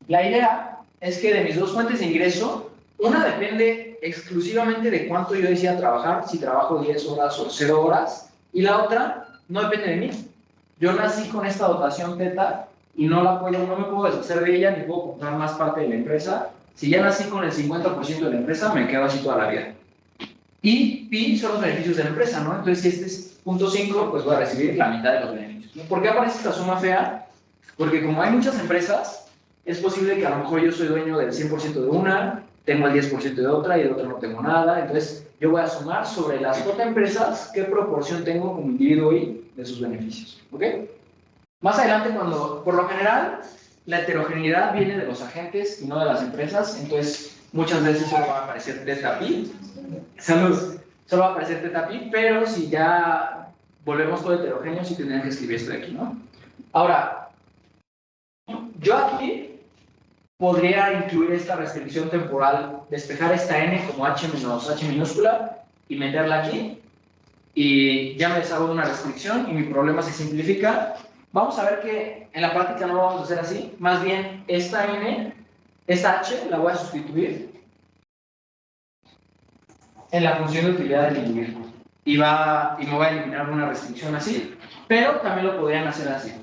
La idea es que de mis dos fuentes de ingreso, una depende exclusivamente de cuánto yo decida trabajar, si trabajo 10 horas o 0 horas, y la otra no depende de mí. Yo nací con esta dotación teta y no me puedo deshacer de ella ni puedo comprar más parte de la empresa. Si ya nací con el 50% de la empresa, me quedo así toda la vida. Y pi son los beneficios de la empresa, ¿no? Entonces, si este es 0.5, pues voy a recibir la mitad de los beneficios. ¿Por qué aparece esta suma fea? Porque como hay muchas empresas, es posible que a lo mejor yo soy dueño del 100% de una, tengo el 10% de otra y de otra no tengo nada. Entonces, yo voy a sumar sobre las J empresas qué proporción tengo como individuo y de sus beneficios, ¿ok? Más adelante, cuando, por lo general, la heterogeneidad viene de los agentes y no de las empresas, entonces muchas veces solo va a aparecer teta pi. Salud. Solo va a aparecer teta pi, pero si ya volvemos todo heterogéneo, sí tendrían que escribir esto de aquí, ¿no? Ahora, yo aquí podría incluir esta restricción temporal, despejar esta n como h menos h minúscula y meterla aquí, y ya me deshago de una restricción y mi problema se simplifica. Vamos a ver que en la práctica no lo vamos a hacer así, más bien esta n, esta h la voy a sustituir en la función de utilidad del individuo y me voy a eliminar una restricción así, pero también lo podrían hacer así.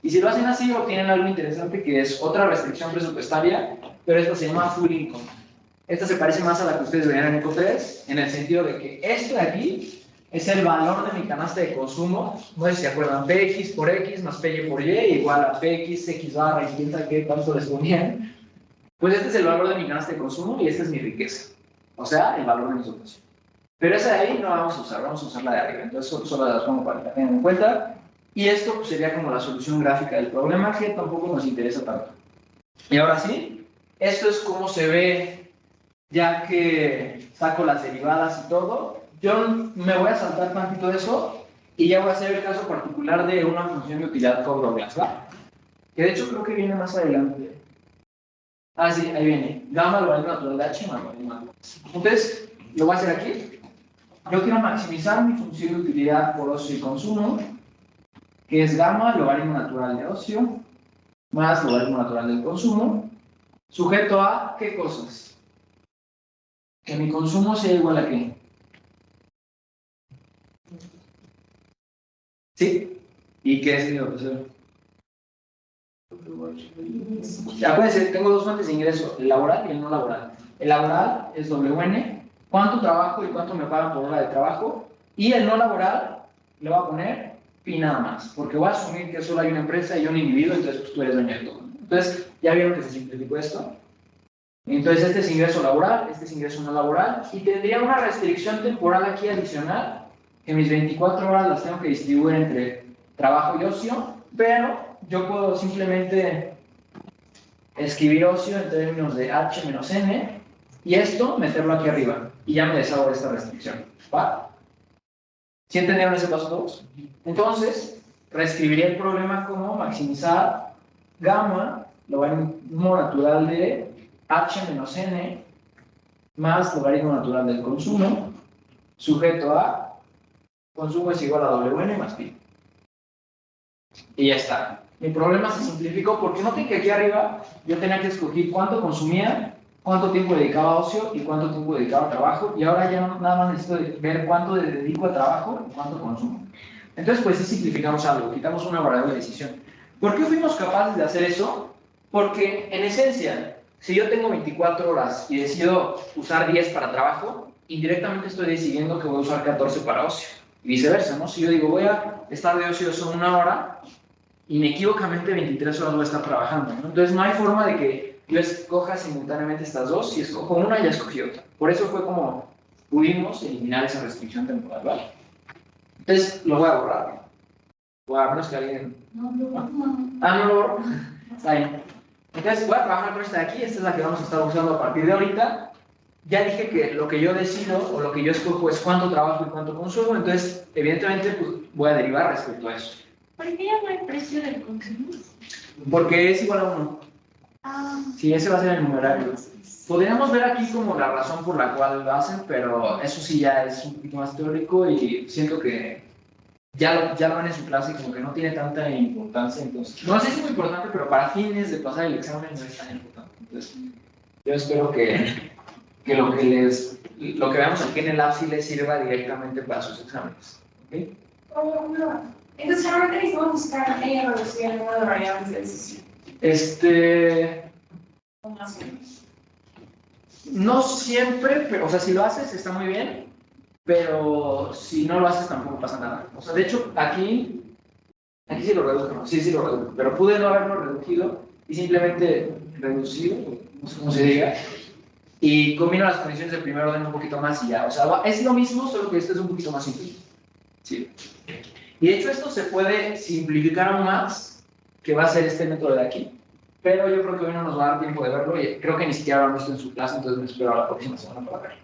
Y si lo hacen así, obtienen algo interesante que es otra restricción presupuestaria, pero esta se llama full income. Esta se parece más a la que ustedes veían en ECO 3, en el sentido de que esto de aquí es el valor de mi canasta de consumo. No sé si se acuerdan, Px por X más Py por Y igual a Px, X barra y quién sabe qué, cuánto les ponían. Pues este es el valor de mi canasta de consumo y esta es mi riqueza. O sea, el valor de mi dotación. Pero esa de ahí no la vamos a usar, vamos a usar la de arriba. Entonces solo las pongo para que la tengan en cuenta. Y esto pues, sería como la solución gráfica del problema, que tampoco nos interesa tanto. Y ahora sí, esto es como se ve ya que saco las derivadas y todo. yo me voy a saltar tantito de eso y ya voy a hacer el caso particular de una función de utilidad Cobb-Douglas, ¿va? Que de hecho creo que viene más adelante. Ah, sí, ahí viene. Gamma logaritmo natural de h más logaritmo natural. Entonces, lo voy a hacer aquí. Yo quiero maximizar mi función de utilidad por ocio y consumo, que es gamma logaritmo natural de ocio más logaritmo natural del consumo, sujeto a ¿qué cosas? Que mi consumo sea igual a ¿qué? ¿Sí? ¿Y qué es mi profesor? Acuérdense, tengo dos fuentes de ingreso, el laboral y el no laboral. El laboral es WN, cuánto trabajo y cuánto me pagan por hora de trabajo, y el no laboral le voy a poner pi nada más, porque voy a asumir que solo hay una empresa y un individuo, entonces pues, tú eres dueño de todo. Entonces, ya vieron que se simplificó esto. Entonces, este es ingreso laboral, este es ingreso no laboral, y tendría una restricción temporal aquí adicional, que mis 24 horas las tengo que distribuir entre trabajo y ocio, pero yo puedo simplemente escribir ocio en términos de h menos n, y esto meterlo aquí arriba, y ya me deshago de esta restricción, ¿va? ¿Sí entendieron ese paso todos? Entonces, reescribiría el problema como maximizar gamma, logaritmo natural de h menos n, más logaritmo natural del consumo, sujeto a consumo es igual a wn más pi. Y ya está. Mi problema se simplificó porque noten que aquí arriba yo tenía que escoger cuánto consumía, cuánto tiempo dedicaba a ocio y cuánto tiempo dedicaba a trabajo, y ahora ya nada más necesito ver cuánto dedico a trabajo y cuánto consumo. Entonces, pues sí simplificamos algo, quitamos una variable de decisión. ¿Por qué fuimos capaces de hacer eso? Porque, en esencia, si yo tengo 24 horas y decido usar 10 para trabajo, indirectamente estoy decidiendo que voy a usar 14 para ocio. Y viceversa, ¿no? Si yo digo, voy a estar de ocioso 1 hora, inequívocamente 23 horas voy a estar trabajando, ¿no? Entonces, no hay forma de que yo escoja simultáneamente estas dos. Si escojo una, ya escogí otra. Por eso fue como pudimos eliminar esa restricción temporal, ¿vale? Entonces, lo voy a borrar. O a menos que alguien... No. Ah, no lo borro. Está bien. Entonces, voy a trabajar con esta de aquí. Esta es la que vamos a estar usando a partir de ahorita. Ya dije que lo que yo decido o lo que yo escojo es cuánto trabajo y cuánto consumo. Entonces, evidentemente, pues, voy a derivar respecto a eso. ¿Por qué ya no hay precio del consumo? Porque es igual a 1. Ah, Sí, ese va a ser el numerario. Podríamos ver aquí como la razón por la cual lo hacen, pero eso sí ya es un poquito más teórico y siento que ya lo ven en su clase y como que no tiene tanta importancia. Entonces, no sé si es muy importante, pero para fines de pasar el examen no es tan importante. Entonces, yo espero que lo que veamos aquí en el lab sí les sirva directamente para sus exámenes. ¿Okay? Entonces, realmente necesitamos buscar reducir el número de variables de decisión. O más o menos. No siempre, pero, o sea, si lo haces está muy bien, pero si no lo haces tampoco pasa nada. O sea, de hecho, aquí sí lo reduzco, ¿no? Sí lo reduzco, pero pude no haberlo reducido y simplemente reducido, no sé cómo se diga, y combino las condiciones del primer orden un poquito más y ya. O sea, es lo mismo, solo que esto es un poquito más simple. Sí. Y de hecho esto se puede simplificar aún más, que va a ser este método de aquí. Pero yo creo que hoy no nos va a dar tiempo de verlo y creo que ni siquiera lo han visto en su clase, entonces me espero a la próxima semana para verlo.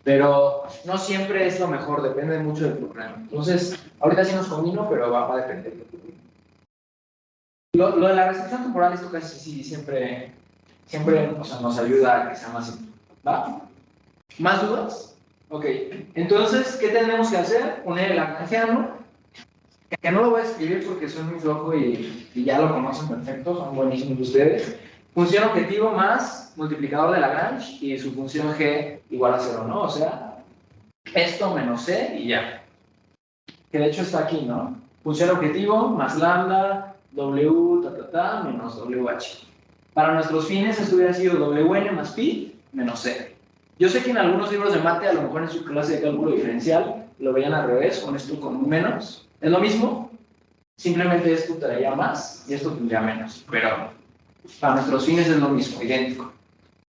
Pero no siempre es lo mejor, depende mucho del programa. Entonces, ahorita sí nos combino, pero va a depender del programa. Lo de la restricción temporal, esto casi sí, siempre o sea, nos ayuda a que sea más simple. ¿Va? ¿Más dudas? Ok. Entonces, ¿qué tenemos que hacer? Poner el lagrangiano, que no lo voy a escribir porque soy muy flojo y ya lo conocen perfecto, son buenísimos ustedes. Función objetivo más multiplicador de Lagrange y su función g igual a 0, ¿no? O sea, esto menos c y ya. Que de hecho está aquí, ¿no? Función objetivo más lambda, w, menos wh. Para nuestros fines esto hubiera sido wn más pi menos c. Yo sé que en algunos libros de mate, a lo mejor en su clase de cálculo diferencial, lo veían al revés, con esto con un menos. Es lo mismo, simplemente esto traía más y esto tendría menos, pero para nuestros fines es lo mismo, idéntico.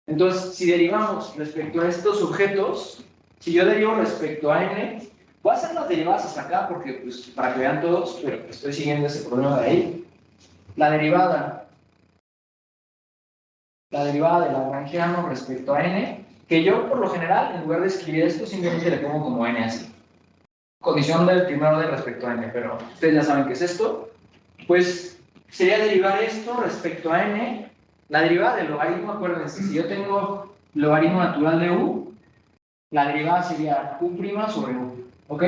Entonces, si derivamos respecto a estos objetos, si yo derivo respecto a n, voy a hacer las derivadas hasta acá porque, pues, para que vean todos, pero estoy siguiendo ese problema de ahí. La derivada de Lagrangiano respecto a n que yo por lo general, en lugar de escribir esto, simplemente le pongo como n así. Condición del primer orden respecto a n, pero ustedes ya saben qué es esto. Pues sería derivar esto respecto a n. La derivada del logaritmo, acuérdense, si yo tengo logaritmo natural de u, la derivada sería u' sobre u, ¿ok?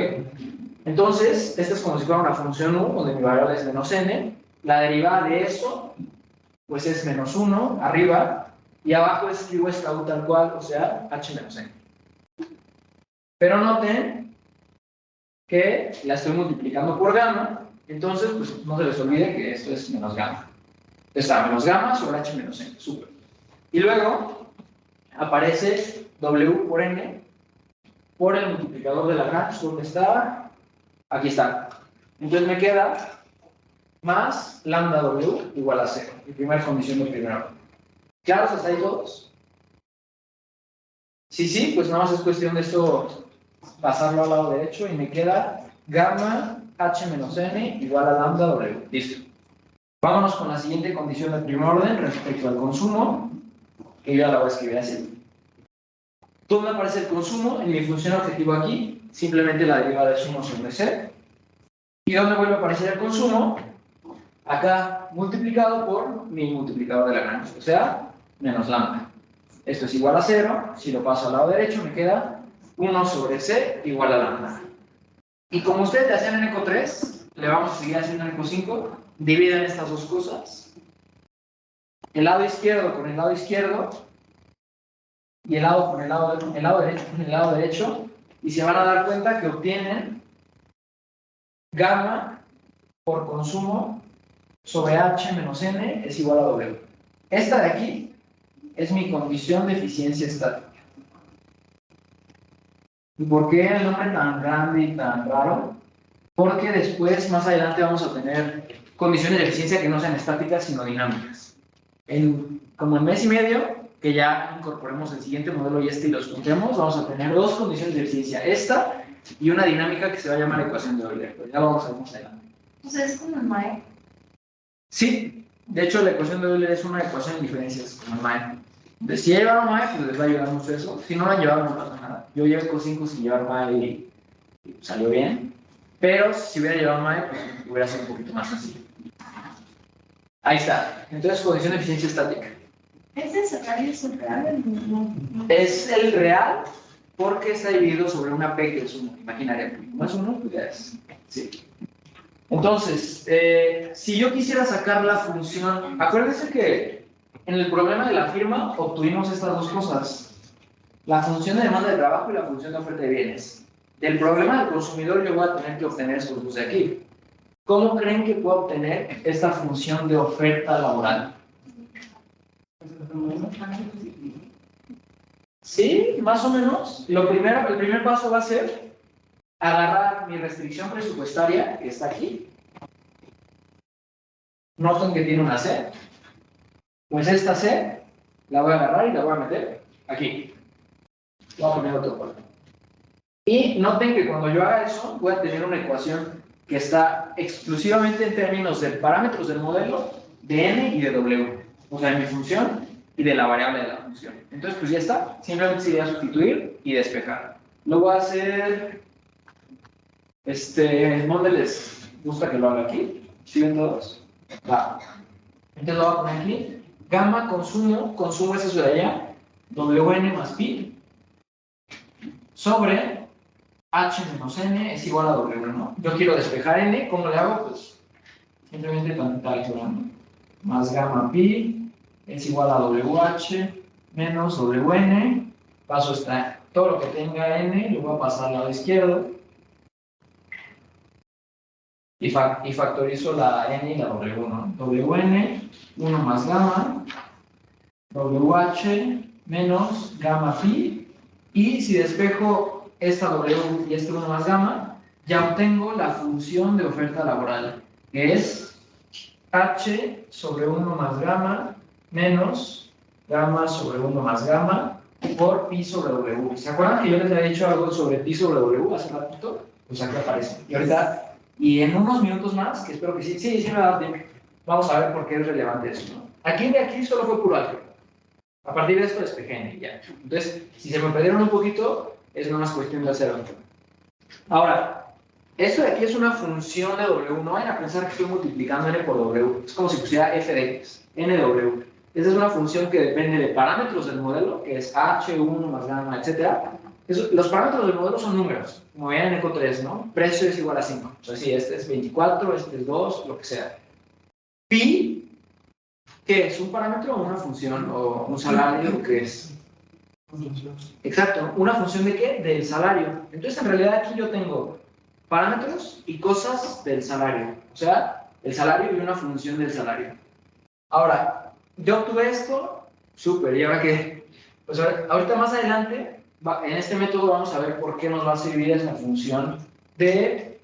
Entonces, esta es como si fuera una función u, donde mi variable es menos n. La derivada de eso, pues es menos 1 arriba, y abajo escribo esta u tal cual, o sea, h menos n. Pero noten que la estoy multiplicando por gamma, entonces pues no se les olvide que esto es menos gamma. Está menos gamma sobre h menos n, súper. Y luego aparece w por n por el multiplicador de Lagrange, ¿dónde está? Aquí está. Entonces me queda más lambda w igual a 0, mi primera condición de primer orden. ¿Claros hasta ahí todos? Sí, pues nada más es cuestión de esto pasarlo al lado derecho y me queda gamma h menos n igual a lambda w. Listo. Vámonos con la siguiente condición de primer orden respecto al consumo, que yo ya la voy a escribir así. ¿Dónde aparece el consumo? En mi función objetivo aquí, simplemente la derivada es 1 sobre c. ¿Y dónde vuelve a aparecer el consumo? Acá, multiplicado por mi multiplicador de Lagrange, o sea, menos lambda. Esto es igual a 0, si lo paso al lado derecho me queda 1 sobre c igual a lambda. Y como ustedes le hacían en eco 3, le vamos a seguir haciendo en eco 5, dividen estas dos cosas. El lado izquierdo con el lado izquierdo, y el lado derecho con el lado derecho, y se van a dar cuenta que obtienen gamma por consumo sobre h menos n es igual a w. Esta de aquí es mi condición de eficiencia estática. ¿Y por qué el nombre tan grande y tan raro? Porque después, más adelante, vamos a tener condiciones de eficiencia que no sean estáticas, sino dinámicas. Como en mes y medio, que ya incorporemos el siguiente modelo y los juntemos, vamos a tener dos condiciones de eficiencia. Esta y una dinámica que se va a llamar ecuación de Euler. Pero ya lo vamos a ver más adelante. O sea, es como el MAE. Sí, de hecho la ecuación de Euler es una ecuación de diferencias como el MAE. Entonces, si ya llevaron MAE, pues les va a ayudar mucho eso. Si no lo han llevado, no pasa nada. Yo llevé eco 5 sin llevar MAE y salió bien. Pero si hubiera llevado MAE, pues hubiera sido un poquito más sencillo. Ahí está. Entonces, condición de eficiencia estática. ¿Es necesario superar el mismo? Es el real porque está dividido sobre una P que es un imaginario. ¿No es uno? Pues ya es. Sí. Entonces, si yo quisiera sacar la función, acuérdense que en el problema de la firma obtuvimos estas dos cosas, la función de demanda de trabajo y la función de oferta de bienes. Del problema del consumidor yo voy a tener que obtener estos dos de aquí. ¿Cómo creen que puedo obtener esta función de oferta laboral? Sí, más o menos. El primer paso va a ser agarrar mi restricción presupuestaria, que está aquí. Noten que tiene una C. Pues esta C la voy a agarrar y la voy a meter aquí. Voy a poner otro cuadro. Y noten que cuando yo haga eso, voy a tener una ecuación que está exclusivamente en términos de parámetros del modelo, de n y de w. O sea, de mi función y de la variable de la función. Entonces, pues ya está. Simplemente sería sustituir y despejar. Lo voy a hacer... ¿dónde les gusta que lo haga aquí? ¿Sí ven todos? Va. Entonces lo voy a poner aquí. Gamma consumo es eso de allá, wn más pi, sobre h menos n es igual a w, ¿no? Yo quiero despejar n, ¿cómo le hago? Pues simplemente tal, ¿no? Más gamma pi es igual a wh menos wn, paso todo lo que tenga n, lo voy a pasar al lado izquierdo, y factorizo la n y la w, ¿no? wn, 1 más gamma, wh menos gamma pi, y si despejo esta w y este 1 más gamma, ya obtengo la función de oferta laboral, que es h sobre 1 más gamma menos gamma sobre 1 más gamma por pi sobre w. ¿Se acuerdan que yo les había dicho algo sobre pi sobre w hace ratito? Pues aquí aparece. Y ahorita... Y en unos minutos más, que espero que sí me da tiempo, vamos a ver por qué es relevante eso, ¿no? Aquí de aquí solo fue puro álgebra. A partir de esto despejé n y ya. Entonces, si se me perdieron un poquito, es nada más cuestión de hacerlo. Ahora, esto de aquí es una función de W. No vayan a pensar que estoy multiplicando n por W. Es como si pusiera f de x, n de W. Esa es una función que depende de parámetros del modelo, que es h1 más gamma, etc. Los parámetros del modelo son números, como veían en ECO 3, ¿no? Precio es igual a 5. O sea, sí, este es 24, este es 2, lo que sea. Pi, ¿qué es? ¿Un parámetro o una función? ¿O un salario? ¿Qué es? Exacto, ¿una función de qué? Del salario. Entonces, en realidad aquí yo tengo parámetros y cosas del salario. O sea, el salario y una función del salario. Ahora, yo obtuve esto, súper, ¿y ahora qué? Pues ahorita más adelante, en este método vamos a ver por qué nos va a servir esa función de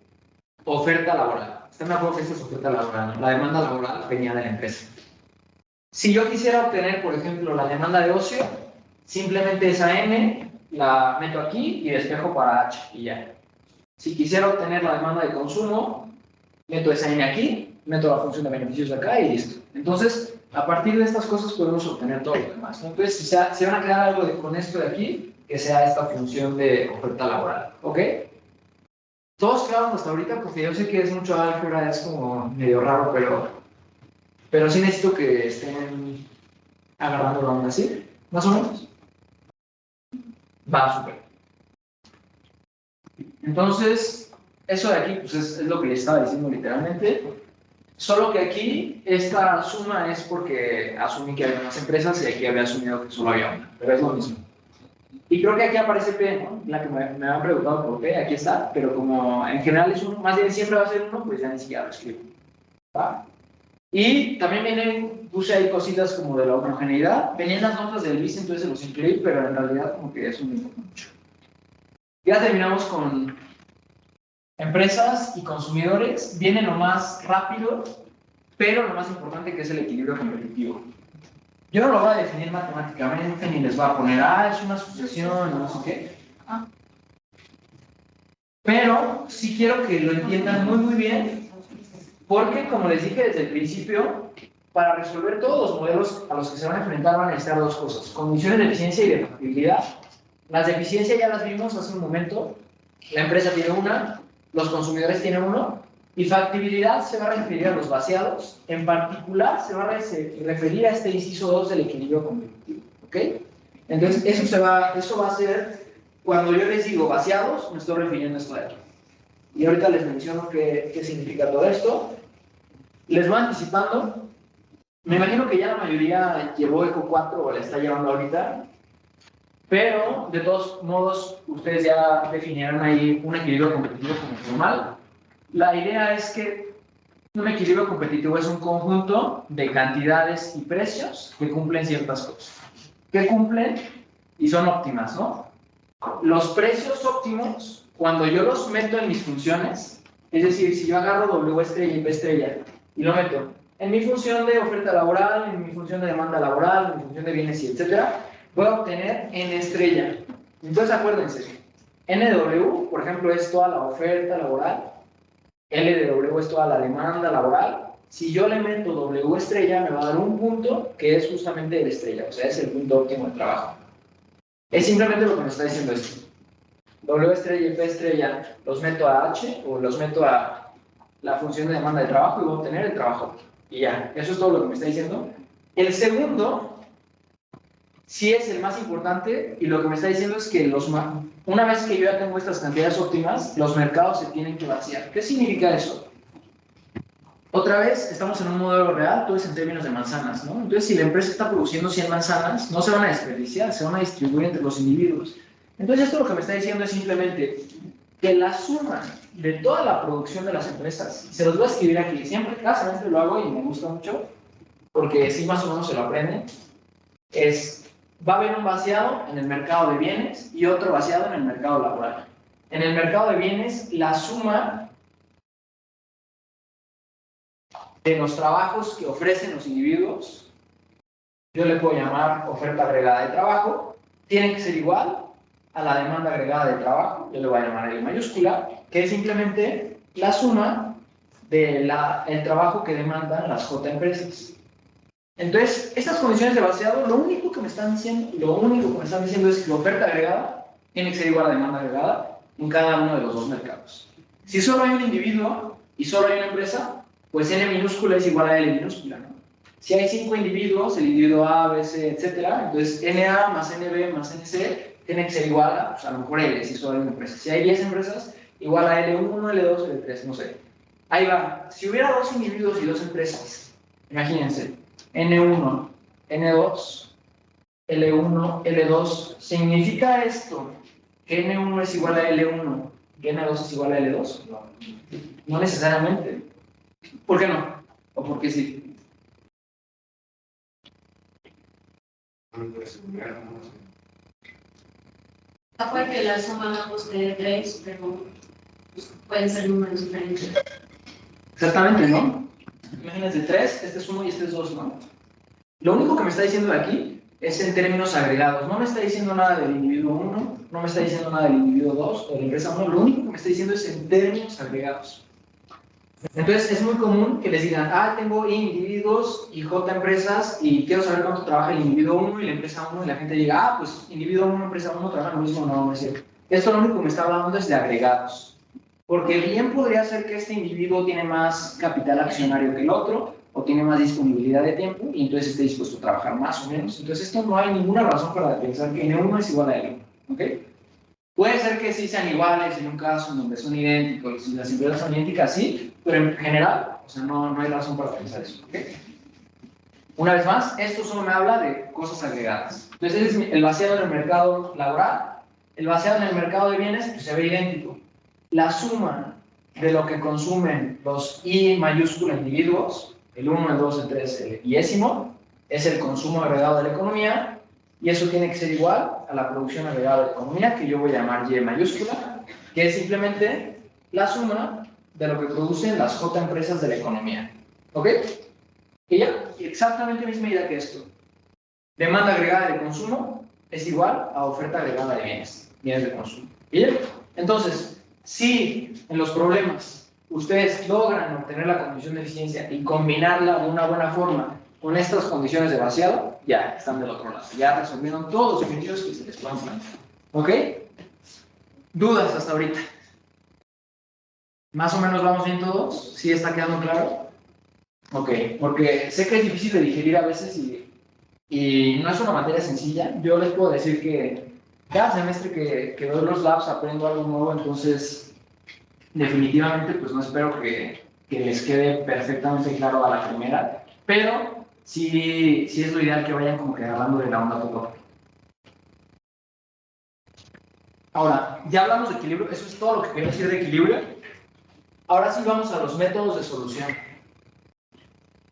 oferta laboral. ¿Están de acuerdo que esta es oferta laboral, ¿no? La demanda laboral venía de la empresa. Si yo quisiera obtener, por ejemplo, la demanda de ocio, simplemente esa n la meto aquí y despejo para h y ya. Si quisiera obtener la demanda de consumo, meto esa n aquí, meto la función de beneficios acá y listo. Entonces, a partir de estas cosas podemos obtener todo lo demás, ¿no? Entonces, si se van a crear algo con esto de aquí, que sea esta función de oferta laboral, ¿ok? Todos quedaron hasta ahorita, porque yo sé que es mucho álgebra, es como medio raro, pero sí necesito que estén agarrando la onda, ¿sí? ¿Más o menos? Va, súper. Entonces, eso de aquí, pues es lo que les estaba diciendo literalmente. Solo que aquí, esta suma es porque asumí que había más empresas y aquí había asumido que solo había una, pero es lo mismo. Y creo que aquí aparece P, ¿no? La que me habían preguntado por P, aquí está, pero como en general es uno, más bien siempre va a ser uno, pues ya ni siquiera lo escribo. ¿Va? Y también puse ahí cositas como de la homogeneidad. Venían las notas del BIS, entonces se los incluí, pero en realidad como que eso me importa mucho. Ya terminamos con empresas y consumidores. Viene lo más rápido, pero lo más importante, que es el equilibrio competitivo. Yo no lo voy a definir matemáticamente, ni les voy a poner, es una sucesión, no sé qué. Pero sí quiero que lo entiendan muy bien, porque como les dije desde el principio, para resolver todos los modelos a los que se van a enfrentar van a necesitar dos cosas: condiciones de eficiencia y de factibilidad. Las de eficiencia ya las vimos hace un momento. La empresa tiene una, los consumidores tienen uno, y factibilidad se va a referir a los vaciados. En particular se va a referir a este inciso 2 del equilibrio competitivo, ¿ok? Entonces eso va a ser, cuando yo les digo vaciados, me estoy refiriendo a esto de aquí. Y ahorita les menciono qué significa todo esto. Les voy anticipando. Me imagino que ya la mayoría llevó ECO 4 o la está llevando ahorita, pero de todos modos ustedes ya definieron ahí un equilibrio competitivo como normal. La idea es que un equilibrio competitivo es un conjunto de cantidades y precios que cumplen ciertas cosas. Que cumplen y son óptimas, ¿no? Los precios óptimos, cuando yo los meto en mis funciones, es decir, si yo agarro W estrella y P estrella y lo meto en mi función de oferta laboral, en mi función de demanda laboral, en mi función de bienes y etcétera, voy a obtener N estrella. Entonces acuérdense, N de W, por ejemplo, es toda la oferta laboral, L de W es toda la demanda laboral. Si yo le meto W estrella, me va a dar un punto que es justamente el estrella, o sea, es el punto óptimo de trabajo. Es simplemente lo que me está diciendo esto. W estrella y P estrella los meto a H o los meto a la función de demanda de trabajo y voy a obtener el trabajo. Y ya, eso es todo lo que me está diciendo. El segundo sí es el más importante y lo que me está diciendo es que una vez que yo ya tengo estas cantidades óptimas, los mercados se tienen que vaciar. ¿Qué significa eso? Otra vez, estamos en un modelo real, todo es en términos de manzanas, ¿no? Entonces, si la empresa está produciendo 100 manzanas, no se van a desperdiciar, se van a distribuir entre los individuos. Entonces, esto lo que me está diciendo es simplemente que la suma de toda la producción de las empresas, se los voy a escribir aquí, siempre, cada semestre lo hago y me gusta mucho, porque sí más o menos se lo aprenden, va a haber un vaciado en el mercado de bienes y otro vaciado en el mercado laboral. En el mercado de bienes, la suma de los trabajos que ofrecen los individuos, yo le puedo llamar oferta agregada de trabajo, tiene que ser igual a la demanda agregada de trabajo, yo le voy a llamar L mayúscula, que es simplemente la suma del trabajo que demandan las J empresas. Entonces, estas condiciones de vaciado, lo único que me están diciendo es que la oferta agregada tiene que ser igual a demanda agregada en cada uno de los dos mercados. Si solo hay un individuo y solo hay una empresa, pues N minúscula es igual a L minúscula, ¿no? Si hay 5 individuos, el individuo A, B, C, etcétera, entonces NA más NB más NC tiene que ser igual a, pues a lo mejor L, si solo hay una empresa. Si hay 10 empresas, igual a L1, L2, L3, no sé. Ahí va. Si hubiera 2 individuos y 2 empresas, imagínense, N1, N2, L1, L2, ¿significa esto que N1 es igual a L1, que N2 es igual a L2? No necesariamente. ¿Por qué no? ¿O por qué sí? Puede que la suma no posee 3, pero pues, pueden ser números diferentes. Exactamente, ¿no? Imagínense 3, este es 1 y este es 2, ¿no? Lo único que me está diciendo de aquí es en términos agregados. No me está diciendo nada del individuo 1, no me está diciendo nada del individuo 2 o de la empresa 1. Lo único que me está diciendo es en términos agregados. Entonces, es muy común que les digan, tengo individuos y J empresas y quiero saber cuánto trabaja el individuo 1 y la empresa 1 y la gente diga, pues individuo 1, empresa 1 trabajan lo mismo. No, no es cierto. Esto lo único que me está hablando es de agregados. Porque bien podría ser que este individuo tiene más capital accionario que el otro, o tiene más disponibilidad de tiempo, y entonces esté dispuesto a trabajar más o menos. Entonces, esto no hay ninguna razón para pensar que N1 es igual a L1. ¿Ok? Puede ser que sí sean iguales en un caso en donde son idénticos, y las empresas son idénticas, sí, pero en general, o sea, no hay razón para pensar eso. ¿Ok? Una vez más, esto solo me habla de cosas agregadas. Entonces, ese es el vaciado en el mercado laboral. El vaciado en el mercado de bienes, pues se ve idéntico. La suma de lo que consumen los I mayúscula individuos, el 1, el 2, el 3, el iésimo, es el consumo agregado de la economía, y eso tiene que ser igual a la producción agregada de la economía, que yo voy a llamar Y mayúscula, que es simplemente la suma de lo que producen las J empresas de la economía. ¿Ok? Y ya, exactamente la misma idea que esto. Demanda agregada de consumo es igual a oferta agregada de bienes de consumo. ¿Y ya? Entonces, si en los problemas ustedes logran obtener la condición de eficiencia y combinarla de una buena forma con estas condiciones de vaciado, ya están del otro lado. Ya resolvieron todos los objetivos que se les puedan plantear. ¿Ok? ¿Dudas hasta ahorita? ¿Más o menos vamos bien todos? ¿Sí está quedando claro? Ok, porque sé que es difícil de digerir a veces y no es una materia sencilla. Yo les puedo decir que cada semestre que doy los labs aprendo algo nuevo, entonces definitivamente pues no espero que les quede perfectamente claro a la primera, pero sí es lo ideal que vayan como que agarrando de la onda poco a poco. Ahora, ya hablamos de equilibrio, eso es todo lo que quería decir de equilibrio. Ahora sí vamos a los métodos de solución.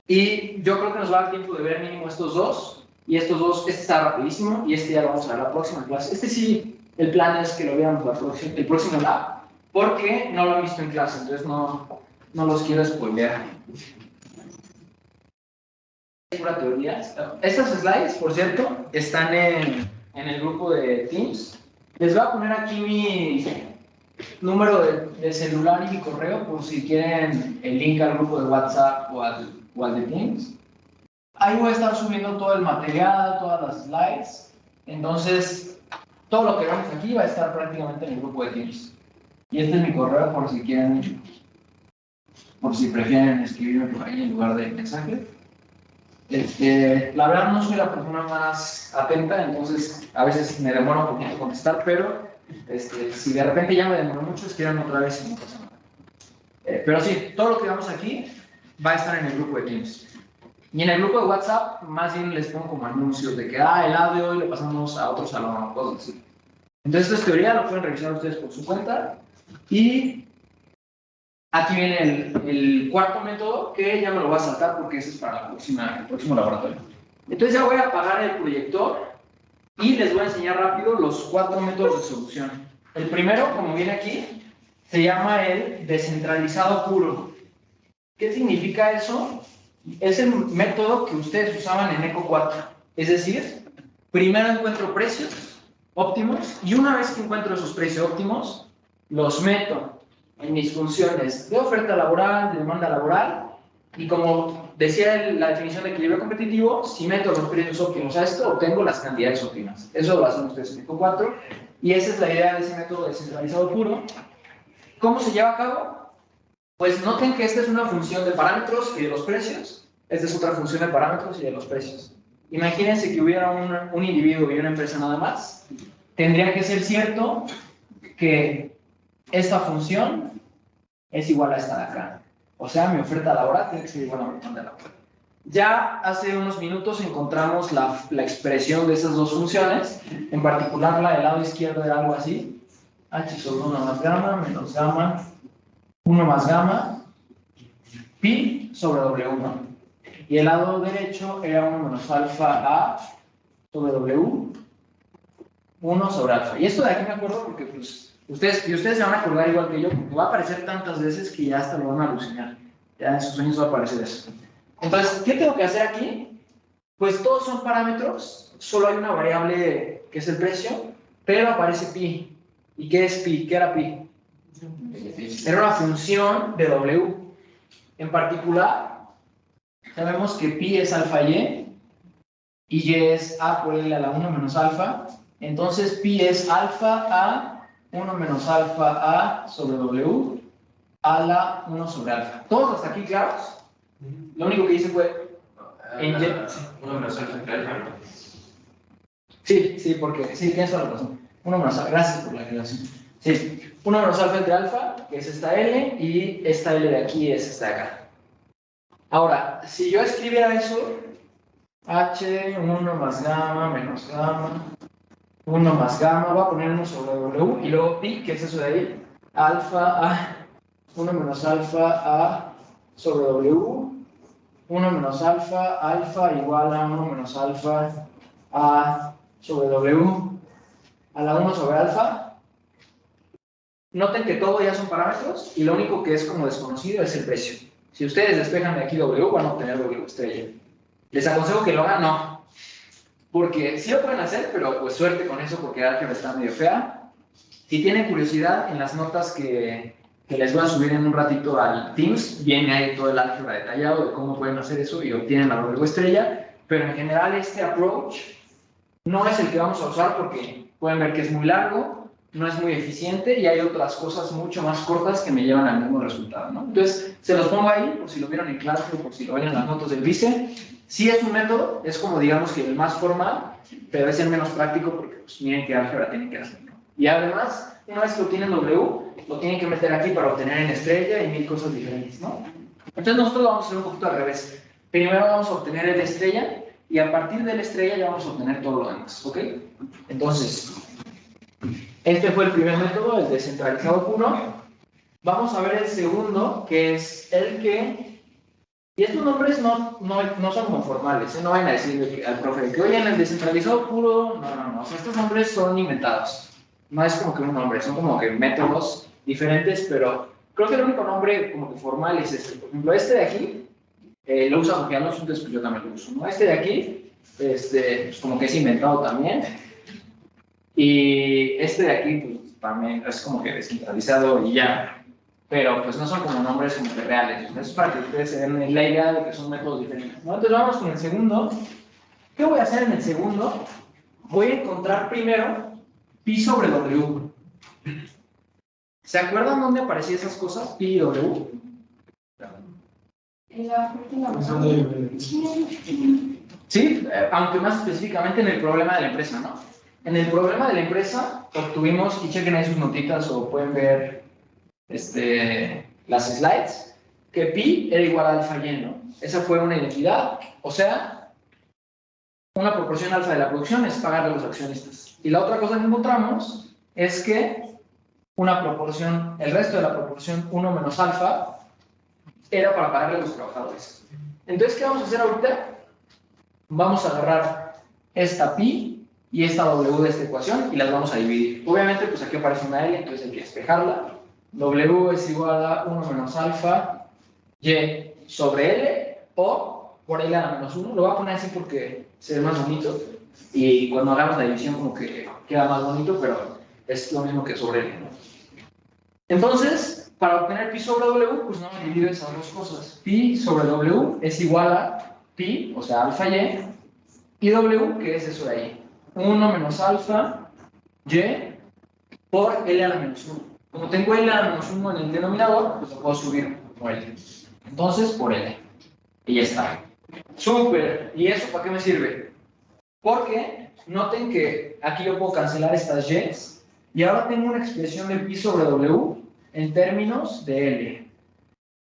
Y yo creo que nos va a dar tiempo de ver mínimo estos dos, y estos dos, este está rapidísimo, y este ya lo vamos a ver la próxima clase. Este sí, el plan es que lo veamos el próximo lab, porque no lo han visto en clase, entonces no los quiero spoilear. Pura teoría. Estas slides, por cierto, están en el grupo de Teams. Les voy a poner aquí mi número de celular y mi correo por si quieren el link al grupo de WhatsApp o al de Teams. Ahí voy a estar subiendo todo el material, todas las slides. Entonces, todo lo que vemos aquí va a estar prácticamente en el grupo de Teams. Y este es mi correo por si quieren, por si prefieren escribirme por ahí en lugar de mensaje. La verdad no soy la persona más atenta, entonces a veces me demoro un poquito en contestar, pero si de repente ya me demoro mucho, escriban otra vez y no pasa nada. Pero sí, todo lo que vemos aquí va a estar en el grupo de Teams. Y en el grupo de WhatsApp, más bien les pongo como anuncios de que, el audio hoy lo pasamos a otro salón o cosas así. Entonces, esto es teoría, lo pueden revisar ustedes por su cuenta. Y aquí viene el cuarto método, que ya me lo voy a saltar porque ese es para el próximo laboratorio. Entonces, ya voy a apagar el proyector y les voy a enseñar rápido los 4 métodos de solución. El primero, como viene aquí, se llama el descentralizado puro. ¿Qué significa eso? Es el método que ustedes usaban en ECO 4. Es decir, primero encuentro precios óptimos y una vez que encuentro esos precios óptimos, los meto en mis funciones de oferta laboral, de demanda laboral, Y como decía la definición de equilibrio competitivo, si meto los precios óptimos a esto, obtengo las cantidades óptimas. Eso lo hacen ustedes en el 4. Y esa es la idea de ese método descentralizado puro. ¿Cómo se lleva a cabo? Pues noten que esta es una función de parámetros y de los precios. Esta es otra función de parámetros y de los precios. Imagínense que hubiera un individuo y una empresa nada más. Tendría que ser cierto que esta función es igual a esta de acá. O sea, mi oferta laboral tiene que ser igual a mi oferta laboral. Ya hace unos minutos encontramos la expresión de esas dos funciones. En particular, la del lado izquierdo era algo así. H sobre 1 más gamma menos gamma 1 más gamma pi sobre W1. Y el lado derecho era 1 menos alfa A sobre W 1 sobre alfa. Y esto de aquí me acuerdo porque pues, ustedes se van a acordar igual que yo, porque va a aparecer tantas veces que ya hasta lo van a alucinar. Ya en sus sueños va a aparecer eso. Entonces, ¿qué tengo que hacer aquí? Pues todos son parámetros, solo hay una variable que es el precio, pero aparece pi. ¿Y qué es pi? ¿Qué era pi? Era una función de W. En particular, sabemos que pi es alfa y es a por L a la 1 menos alfa. Entonces, pi es alfa a 1 menos alfa a sobre W a la 1 sobre alfa. ¿Todos hasta aquí claros? Lo único que hice fue... Uno menos alfa entre alfa, ¿no? Sí, porque... Sí, tienes toda la razón. 1 menos alfa. Gracias por la aclaración. Sí. 1 menos alfa entre alfa, que es esta L, y esta L de aquí es esta de acá. Ahora, si yo escribiera eso, H1 más gamma menos gamma, 1 más gamma, va a poner 1 sobre W, y luego pi, que es eso de ahí, alfa a 1 menos alfa a sobre W, 1 menos alfa, alfa igual a 1 menos alfa a sobre W a la 1 sobre alfa. Noten que todo ya son parámetros y lo único que es como desconocido es el precio. Si ustedes despejan de aquí W, van a obtener W estrella. Les aconsejo que lo hagan, no. Porque sí lo pueden hacer, pero pues suerte con eso porque álgebra está medio fea. Si tienen curiosidad, en las notas que les voy a subir en un ratito al Teams, viene ahí todo el álgebra detallado de cómo pueden hacer eso y obtienen la W estrella. Pero en general este approach no es el que vamos a usar porque pueden ver que es muy largo, no es muy eficiente y hay otras cosas mucho más cortas que me llevan al mismo resultado, ¿no? Entonces, se los pongo ahí por si lo vieron en clase o por si lo ven en las notas del vice. Sí es un método, es como digamos que el más formal, pero es el menos práctico porque pues miren qué álgebra tienen que hacer, ¿no? Y además, una vez que obtienen W, lo tienen que meter aquí para obtener en estrella y 1000 cosas diferentes, ¿no? Entonces nosotros vamos a hacer un poquito al revés. Primero vamos a obtener el estrella y a partir del estrella ya vamos a obtener todo lo demás, ¿ok? Entonces, este fue el primer método, el descentralizado puro. Vamos a ver el segundo, que es el que... Y estos nombres no son como formales, ¿eh? No vayan a decir al profe que, oye, en el descentralizado puro... No. O sea, estos nombres son inventados. No es como que un nombre, son como que métodos diferentes, pero creo que el único nombre como que formal es este. Por ejemplo, este de aquí, lo usa porque no entonces pues yo también lo uso, ¿no? Este de aquí, pues como que es inventado también. Y este de aquí, pues también es como que descentralizado y ya. Pero pues no son como nombres como que reales. Eso es para que ustedes se den la idea de que son métodos diferentes, ¿no? Entonces vamos con el segundo. ¿Qué voy a hacer en el segundo? Voy a encontrar primero pi sobre W. ¿Se acuerdan dónde aparecían esas cosas? Pi y W. En la última. Sí, aunque más específicamente en el problema de la empresa, ¿no? En el problema de la empresa obtuvimos, y chequen ahí sus notitas o pueden ver las slides, que pi era igual a alfa y, ¿no? Esa fue una identidad, o sea, una proporción alfa de la producción es pagarle a los accionistas. Y la otra cosa que encontramos es que una proporción, el resto de la proporción 1 menos alfa era para pagarle a los trabajadores. Entonces, ¿qué vamos a hacer ahorita? Vamos a agarrar esta pi y esta W de esta ecuación y las vamos a dividir. Obviamente, pues aquí aparece una L, entonces hay que despejarla. W es igual a 1 menos alfa y sobre L o por L a la menos 1. Lo voy a poner así porque se ve más bonito y cuando hagamos la división como que queda más bonito, pero es lo mismo que sobre L, ¿no? Entonces, para obtener pi sobre W, pues no me divido esas dos cosas. Pi sobre W es igual a pi, o sea, alfa y W, que es eso de ahí. 1 menos alfa y por L a la menos 1. Como tengo L a la menos 1 en el denominador, pues lo puedo subir como L. Entonces, por L. Y ya está. Súper. ¿Y eso para qué me sirve? Porque noten que aquí yo puedo cancelar estas Y's y ahora tengo una expresión de pi sobre W en términos de L.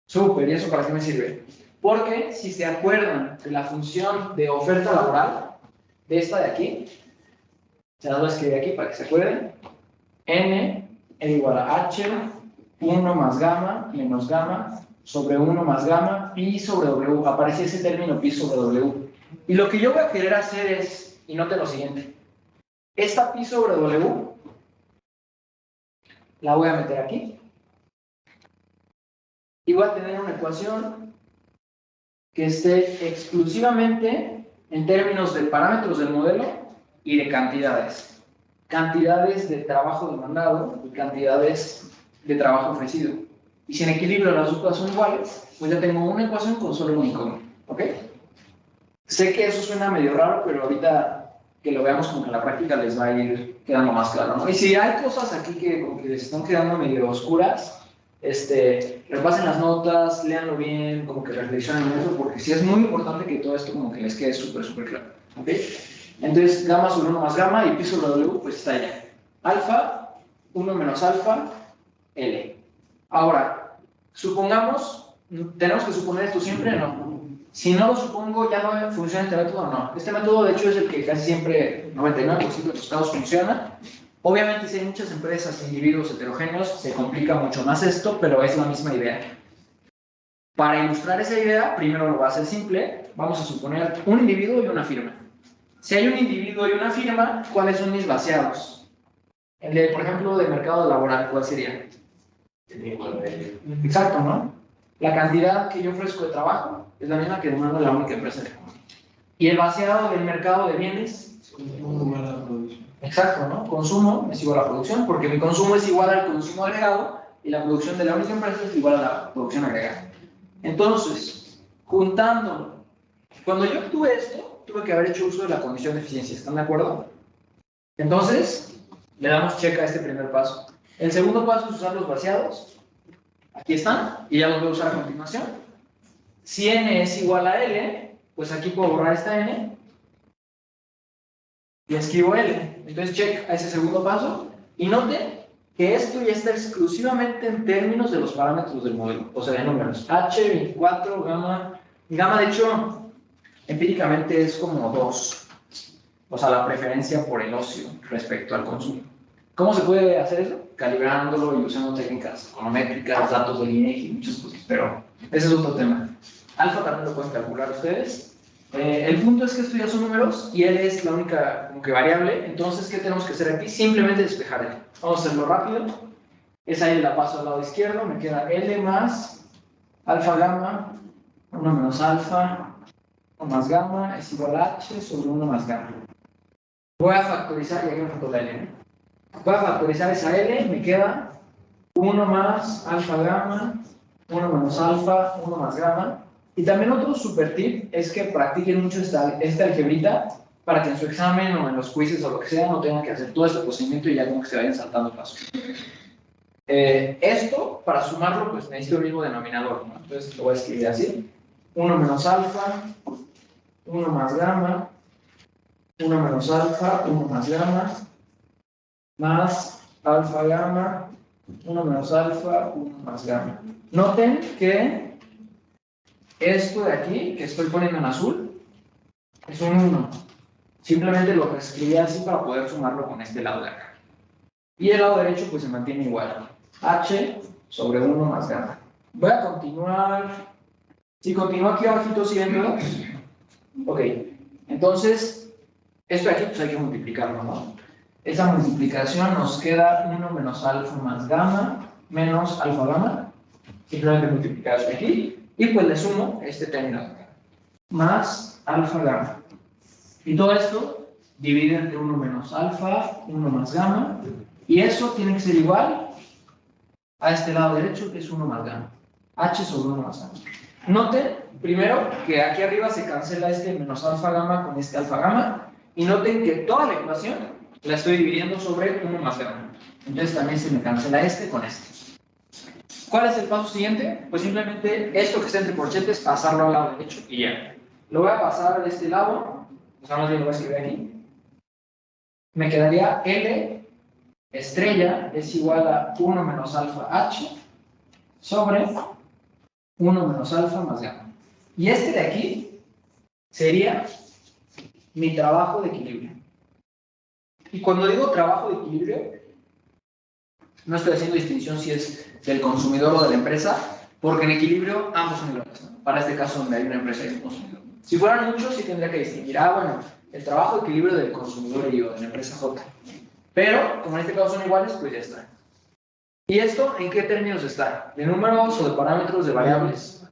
Súper. ¿Y eso para qué me sirve? Porque si se acuerdan de la función de oferta laboral, de esta de aquí, se las voy a escribir aquí para que se acuerden. N es igual a H, 1 más gamma menos gamma sobre 1 más gamma, pi sobre W. Aparece ese término pi sobre W. Y lo que yo voy a querer hacer es, y noten lo siguiente, esta pi sobre W la voy a meter aquí. Y voy a tener una ecuación que esté exclusivamente en términos de parámetros del modelo y de cantidades. Cantidades de trabajo demandado y cantidades de trabajo ofrecido. Y si en equilibrio las dos cosas son iguales, pues ya tengo una ecuación con solo un incógnito. ¿Ok? Sé que eso suena medio raro, pero ahorita que lo veamos como que en la práctica les va a ir quedando más claro, ¿no? Y si hay cosas aquí que como que les están quedando medio oscuras, repasen las notas, léanlo bien, como que reflexionen en eso, porque sí es muy importante que todo esto como que les quede súper, súper claro. ¿Ok? Entonces, gamma sobre 1 más gamma y pi sobre W, pues está allá. Alfa, 1 menos alfa, L. Ahora, supongamos, ¿tenemos que suponer esto siempre o no? Si no lo supongo, ¿ya no funciona este método o no? Este método, de hecho, es el que casi siempre, 99% de los casos, funciona. Obviamente, si hay muchas empresas e individuos heterogéneos, se complica mucho más esto, pero es la misma idea. Para ilustrar esa idea, primero lo va a hacer simple. Vamos a suponer un individuo y una firma. Si hay un individuo y una firma, ¿cuáles son mis vaciados? El de, por ejemplo, de mercado laboral, ¿cuál sería? Exacto, ¿no? La cantidad que yo ofrezco de trabajo es la misma que demanda la única empresa. Y el vaciado del mercado de bienes. Exacto, ¿no? Consumo es igual a producción, porque mi consumo es igual al consumo agregado y la producción de la única empresa es igual a la producción agregada. Entonces, juntándolo, cuando yo obtuve esto, tuve que haber hecho uso de la condición de eficiencia. ¿Están de acuerdo? Entonces, le damos check a este primer paso. El segundo paso es usar los vaciados. Aquí están, y ya los voy a usar a continuación. Si n es igual a L, pues aquí puedo borrar esta n y escribo L. Entonces, check a ese segundo paso. Y noten que esto ya está exclusivamente en términos de los parámetros del modelo, o sea, de números. H24, gamma. Gamma, de hecho, empíricamente es como 2. O sea, la preferencia por el ocio respecto al consumo. ¿Cómo se puede hacer eso? Calibrándolo y usando técnicas econométricas, datos del INEGI y muchas cosas, pero ese es otro tema. Alfa también lo pueden calcular ustedes. El punto es que esto ya son números y L es la única como que variable. Entonces, ¿qué tenemos que hacer aquí? Simplemente despejar L. Vamos a hacerlo rápido. Esa L la paso al lado izquierdo. Me queda L más alfa gamma, 1 menos alfa, 1 más gamma es igual a H sobre 1 más gamma. Voy a factorizar, y aquí me faltó la L. Voy a factorizar esa L, me queda 1 más alfa gamma, 1 menos alfa, 1 más gamma. Y también otro super tip es que practiquen mucho esta algebrita para que en su examen o en los quizzes o lo que sea no tengan que hacer todo este procedimiento y ya como que se vayan saltando pasos. Esto, para sumarlo, pues necesito el mismo denominador, ¿no? Entonces lo voy a escribir así. 1 menos alfa, 1 más gamma, 1 menos alfa, 1 más gamma, más alfa gamma, 1 menos alfa, 1 más gamma. Noten que esto de aquí, que estoy poniendo en azul, es un 1. Simplemente lo escribí así para poder sumarlo con este lado de acá. Y el lado derecho pues se mantiene igual. H sobre 1 más gamma. Voy a continuar. Si continúo aquí abajito, ¿sí ven? Ok. Entonces, esto de aquí pues hay que multiplicarlo, ¿no? Esa multiplicación nos queda 1 menos alfa más gamma menos alfa gamma. Simplemente multiplicar esto de aquí. Y pues le sumo este término de acá. Más alfa gamma. Y todo esto divide entre 1 menos alfa, 1 más gamma. Y eso tiene que ser igual a este lado derecho, que es 1 más gamma. H sobre 1 más gamma. Noten, primero, que aquí arriba se cancela este menos alfa gamma con este alfa gamma. Y noten que toda la ecuación la estoy dividiendo sobre 1 más gamma. Entonces también se me cancela este con este. ¿Cuál es el paso siguiente? Pues simplemente esto que está entre corchetes, pasarlo al lado derecho y ya. Lo voy a pasar de este lado, o sea, más bien lo voy a escribir aquí. Me quedaría L estrella es igual a 1 menos alfa H sobre 1 menos alfa más gamma. Y este de aquí sería mi trabajo de equilibrio. Y cuando digo trabajo de equilibrio, no estoy haciendo distinción si es del consumidor o de la empresa, porque en equilibrio ambos son iguales, ¿no? Para este caso donde hay una empresa y un consumidor. Si fueran muchos, sí tendría que distinguir, bueno, el trabajo de equilibrio del consumidor y yo, de la empresa J. Pero, como en este caso son iguales, pues ya está. ¿Y esto en qué términos está? ¿De números o de parámetros, de variables?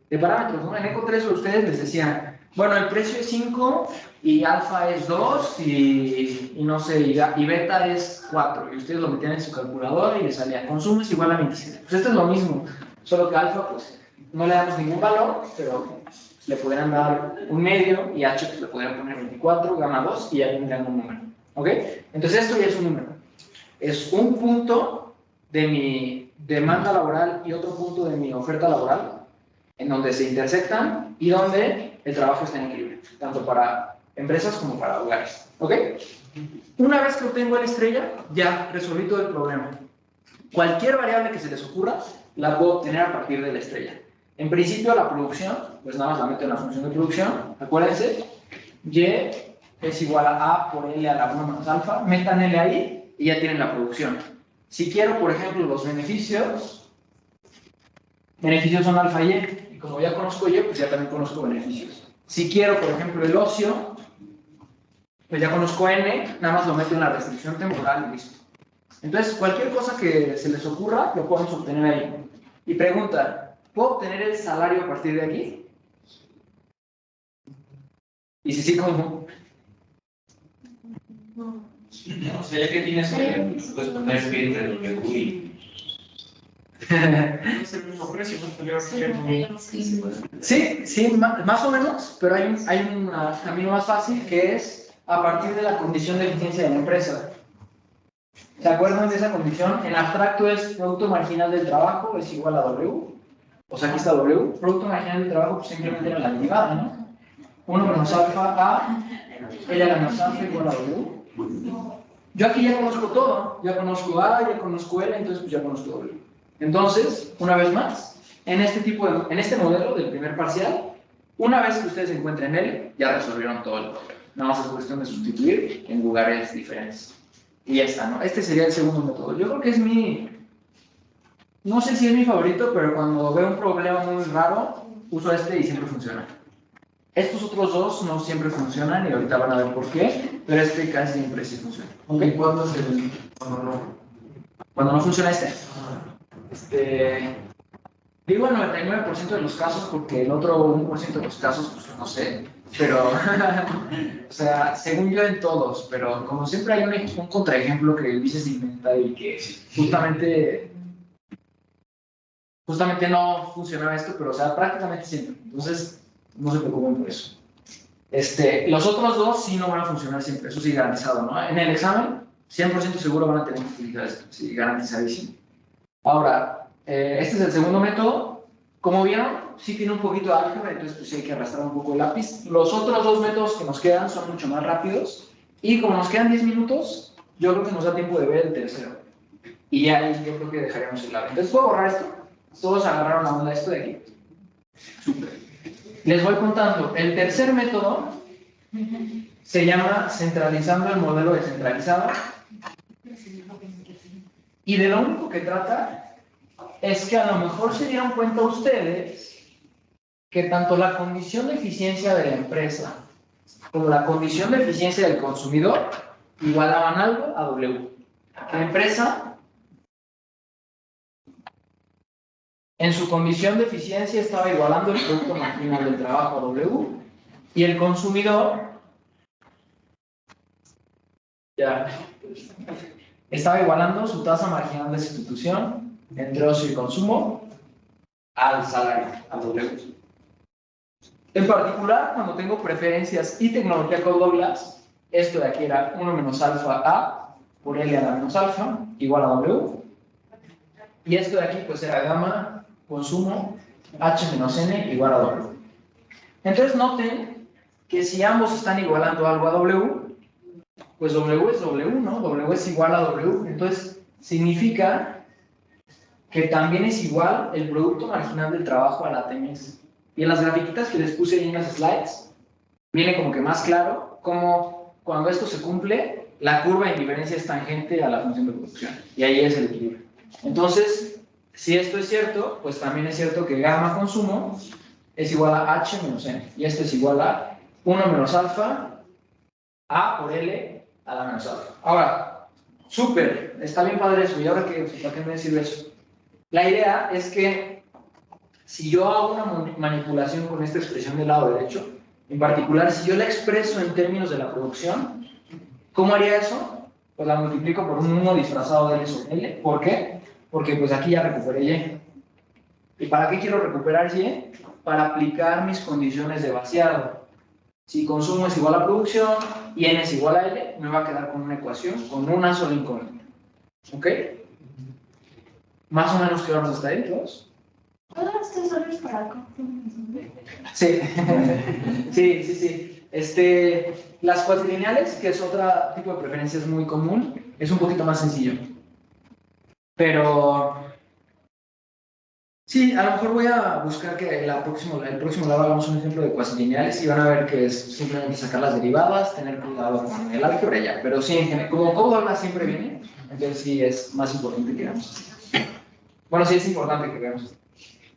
De parámetros, ¿no? En Eco 3 ustedes les decían, bueno, el precio es 5 y alfa es 2 y no sé, y beta es 4. Y ustedes lo metían en su calculadora y les salía consumo es igual a 27. Pues esto es lo mismo, solo que alfa, pues, no le damos ningún valor, pero le podrían dar un medio y H pues, le podrían poner 24, gamma 2 y ya tendrían un número. ¿Ok? Entonces esto ya es un número. Es un punto de mi demanda laboral y otro punto de mi oferta laboral en donde se intersectan y donde el trabajo está en equilibrio, tanto para empresas como para hogares. ¿Ok? Una vez que obtengo la estrella, ya resolví todo el problema. Cualquier variable que se les ocurra, la puedo obtener a partir de la estrella. En principio, la producción, pues nada más la meto en la función de producción. Acuérdense, Y es igual a A por L a la 1 más alfa. Metan L ahí y ya tienen la producción. Si quiero, por ejemplo, los beneficios son alfa y Y. Y como ya conozco Y, pues ya también conozco beneficios. Si quiero, por ejemplo, el ocio, pues ya conozco N, nada más lo meto en la restricción temporal y listo. Entonces, cualquier cosa que se les ocurra, lo podemos obtener ahí. Y pregunta, ¿puedo obtener el salario a partir de aquí? Y si sí, ¿cómo? O sea, ya que tienes que puedes poner que entre W y Es el mismo precio, ¿no? Sí, más o menos, pero hay un camino más fácil que es a partir de la condición de eficiencia de la empresa. ¿Se acuerdan de esa condición? En abstracto es producto marginal del trabajo es igual a W. O sea, aquí está W. Producto marginal del trabajo pues simplemente era la derivada, ¿no? 1 menos alfa A, L a la menos alfa igual a W. Yo aquí ya conozco todo. Ya conozco A, ya conozco L, entonces pues ya conozco W. Entonces, una vez más, en este modelo del primer parcial, una vez que ustedes encuentren L, ya resolvieron todo el problema. Nada más es cuestión de sustituir en lugares diferentes. Y ya está, ¿no? Este sería el segundo método. Yo creo que es no sé si es mi favorito, pero cuando veo un problema muy raro, uso este y siempre funciona. Estos otros dos no siempre funcionan y ahorita van a ver por qué, pero este casi siempre sí funciona. ¿Ok? ¿Y cuándo es el cuando no? Cuando no funciona digo el 99% de los casos porque el otro 1% de los casos, pues no sé, pero, o sea, según yo en todos, pero como siempre hay un contraejemplo que dices inventa y que justamente no funcionaba esto, pero o sea, prácticamente siempre, entonces no se preocupen por eso. Los otros dos sí no van a funcionar siempre, eso sí garantizado, ¿no? En el examen, 100% seguro van a tener utilidades, sí, garantizadísimo. Ahora, este es el segundo método. Como vieron, sí tiene un poquito de álgebra, entonces pues sí hay que arrastrar un poco el lápiz. Los otros dos métodos que nos quedan son mucho más rápidos. Y como nos quedan 10 minutos, yo creo que nos da tiempo de ver el tercero. Y ya ahí yo creo que dejaremos el lado. Entonces, ¿puedo borrar esto? Todos agarraron la onda esto de aquí. Súper. Les voy contando. El tercer método se llama centralizando el modelo descentralizado. Y de lo único que trata es que a lo mejor se dieron cuenta ustedes que tanto la condición de eficiencia de la empresa como la condición de eficiencia del consumidor igualaban algo a W. La empresa, en su condición de eficiencia, estaba igualando el producto marginal del trabajo a W y el consumidor, estaba igualando su tasa marginal de sustitución entre ocio y consumo al salario, al W. En particular, cuando tengo preferencias y tecnología Cobb-Douglas, esto de aquí era 1 menos alfa A por L a la menos alfa igual a W. Y esto de aquí pues era gamma, consumo, H menos N igual a W. Entonces noten que si ambos están igualando algo a W, pues W es W, ¿no? W es igual a W. Entonces significa que también es igual el producto marginal del trabajo a la TMS. Y en las grafiquitas que les puse ahí en las slides, viene como que más claro cómo cuando esto se cumple, la curva de indiferencia es tangente a la función de producción. Y ahí es el equilibrio. Entonces, si esto es cierto, pues también es cierto que gamma consumo es igual a H menos N. Y esto es igual a 1 menos alfa A por L a la menos alfa. Ahora, súper, está bien padre eso. ¿Y ahora para qué me sirve eso? La idea es que si yo hago una manipulación con esta expresión del lado derecho, en particular, si yo la expreso en términos de la producción, ¿cómo haría eso? Pues la multiplico por un 1 disfrazado de L sobre L. ¿Por qué? Porque pues aquí ya recuperé Y. ¿Y para qué quiero recuperar Y? Para aplicar mis condiciones de vaciado. Si consumo es igual a producción y N es igual a L, me va a quedar con una ecuación con una sola incógnita. ¿Ok? Más o menos quedamos hasta ahí, todos. ¿Todos estos son para confundir? Sí, sí. Las cuatrilineales, que es otro tipo de preferencias muy común, es un poquito más sencillo. Pero sí, a lo mejor voy a buscar que el próximo lado hagamos un ejemplo de cuatrilineales y van a ver que es simplemente sacar las derivadas, tener cuidado con el álgebra y ya. Pero sí, como Cobb-Douglas siempre viene, entonces sí es más importante que veamos. Bueno, sí es importante que veamos.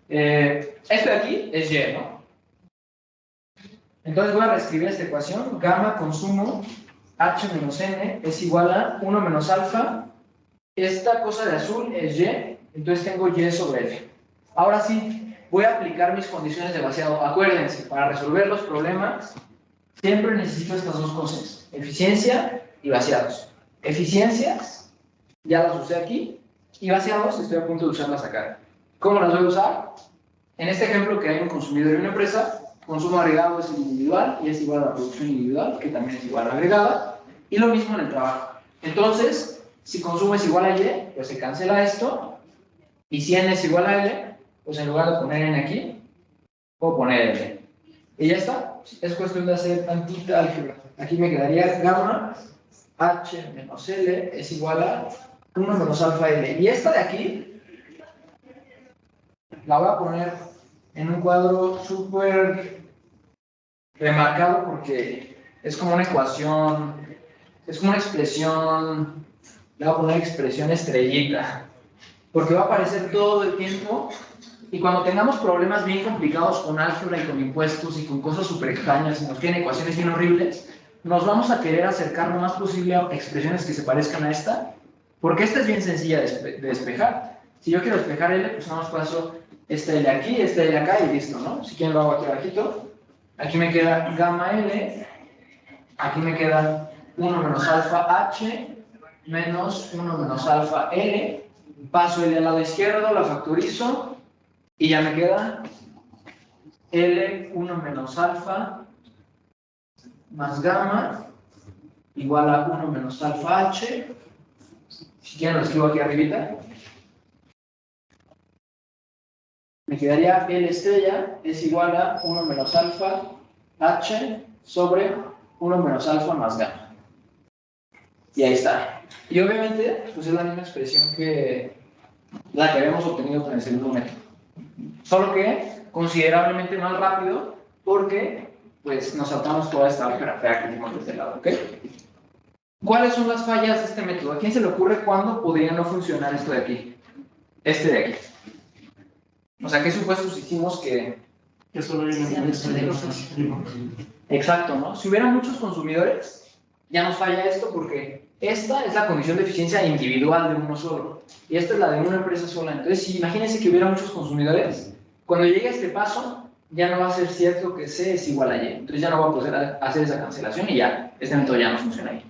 Esto de aquí es Y, ¿no? Entonces voy a reescribir esta ecuación. Gamma consumo H menos N es igual a 1 menos alfa. Esta cosa de azul es Y, entonces tengo Y sobre F. Ahora sí, voy a aplicar mis condiciones de vaciado. Acuérdense, para resolver los problemas, siempre necesito estas dos cosas: eficiencia y vaciados. Eficiencias, ya las usé aquí, y vaciados, estoy a punto de usarlas acá. ¿Cómo las voy a usar? En este ejemplo que hay un consumidor y una empresa, consumo agregado es individual y es igual a la producción individual, que también es igual a la agregada, y lo mismo en el trabajo. Entonces, si consumo es igual a Y, pues se cancela esto, y si N es igual a L, pues en lugar de poner N aquí, puedo poner L. Y ya está, es cuestión de hacer tantita álgebra. Aquí me quedaría gamma H menos L es igual a 1 menos alfa L. Y esta de aquí, la voy a poner en un cuadro súper remarcado porque es como una ecuación, es como una expresión, le voy a poner expresión estrellita, porque va a aparecer todo el tiempo y cuando tengamos problemas bien complicados con álgebra y con impuestos y con cosas súper extrañas y nos tienen ecuaciones bien horribles, nos vamos a querer acercar lo más posible a expresiones que se parezcan a esta, porque esta es bien sencilla de despejar. Si yo quiero despejar L, pues nada más paso este L aquí, este L acá y listo, ¿no? Si quieren lo hago aquí abajito. Aquí me queda gamma L, aquí me queda 1 menos alfa H menos 1 menos alfa L, paso L al lado izquierdo, la factorizo y ya me queda L 1 menos alfa más gamma igual a 1 menos alfa H, si quieren lo escribo aquí arribita. Me quedaría L estrella es igual a 1 menos alfa H sobre 1 menos alfa más gamma. Y ahí está. Y obviamente, pues es la misma expresión que la que habíamos obtenido con el segundo método. Solo que considerablemente más rápido porque pues nos saltamos toda esta álgebra fea que tenemos de este lado, ¿ok? ¿Cuáles son las fallas de este método? ¿A quién se le ocurre cuándo podría no funcionar esto de aquí? Este de aquí. O sea, ¿qué supuestos hicimos que solo hay una empresa? Exacto, ¿no? Si hubiera muchos consumidores, ya nos falla esto porque esta es la condición de eficiencia individual de uno solo y esta es la de una empresa sola. Entonces, si imagínense que hubiera muchos consumidores, cuando llegue a este paso, ya no va a ser cierto que C es igual a Y. Entonces ya no va a poder hacer esa cancelación y ya, este método ya no funciona ahí.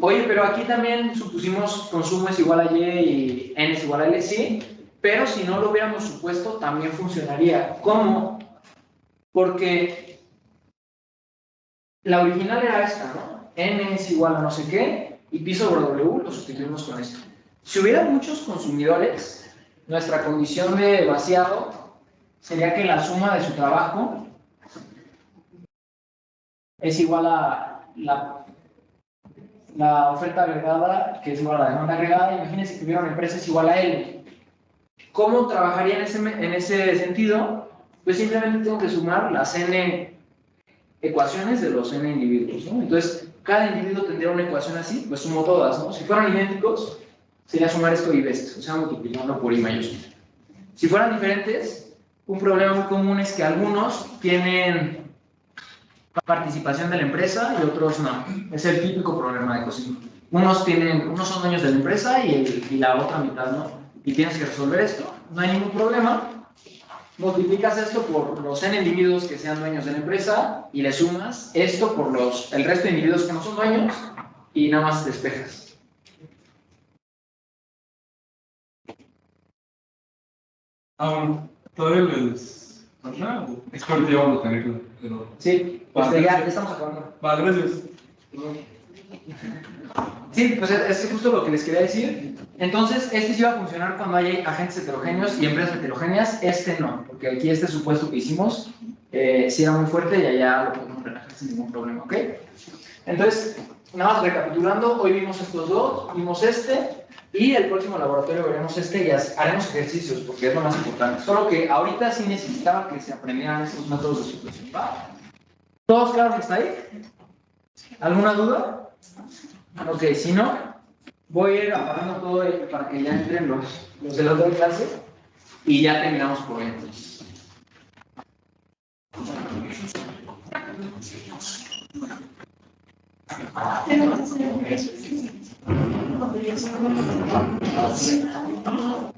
Oye, pero aquí también supusimos consumo es igual a Y y N es igual a L, sí, pero si no lo hubiéramos supuesto, también funcionaría. ¿Cómo? Porque la original era esta, ¿no? N es igual a no sé qué, y pi sobre W lo sustituimos con esto. Si hubiera muchos consumidores, nuestra condición de vaciado sería que la suma de su trabajo es igual a la oferta agregada, que es igual a la demanda agregada. Imagínense que hubiera una empresa es igual a L. ¿Cómo trabajaría en ese sentido? Pues simplemente tengo que sumar las N ecuaciones de los N individuos, ¿no? Entonces, cada individuo tendría una ecuación así, pues sumo todas, ¿no? Si fueran idénticos, sería sumar esto y esto, o sea, multiplicando por I mayúscula. Si fueran diferentes, un problema muy común es que algunos tienen participación de la empresa y otros no. Es el típico problema de cocina. Unos son dueños de la empresa y la otra mitad no. Y tienes que resolver esto, no hay ningún problema. Multiplicas esto por los N individuos que sean dueños de la empresa y le sumas esto por el resto de individuos que no son dueños y nada más despejas. Bueno, todavía les falta. Es que ahorita ya vamos a tener pero... Sí, pues ya estamos acabando. Va, gracias. Sí, pues es justo lo que les quería decir. Entonces, este sí va a funcionar cuando hay agentes heterogéneos y empresas heterogéneas. Este no, porque aquí este supuesto que hicimos sí era muy fuerte y allá lo podemos relajar sin ningún problema, ¿ok? Entonces, nada más recapitulando, hoy vimos estos dos, vimos este, y el próximo laboratorio veremos este y haremos ejercicios, porque es lo más importante. Solo que ahorita sí necesitaba que se aprendieran estos métodos de situación. ¿Va? ¿Todos claros que está ahí? ¿Alguna duda? Ok, si no, voy a ir apagando todo para que ya entren los de la otra clase y ya terminamos por hoy entonces. Tenemos que hacer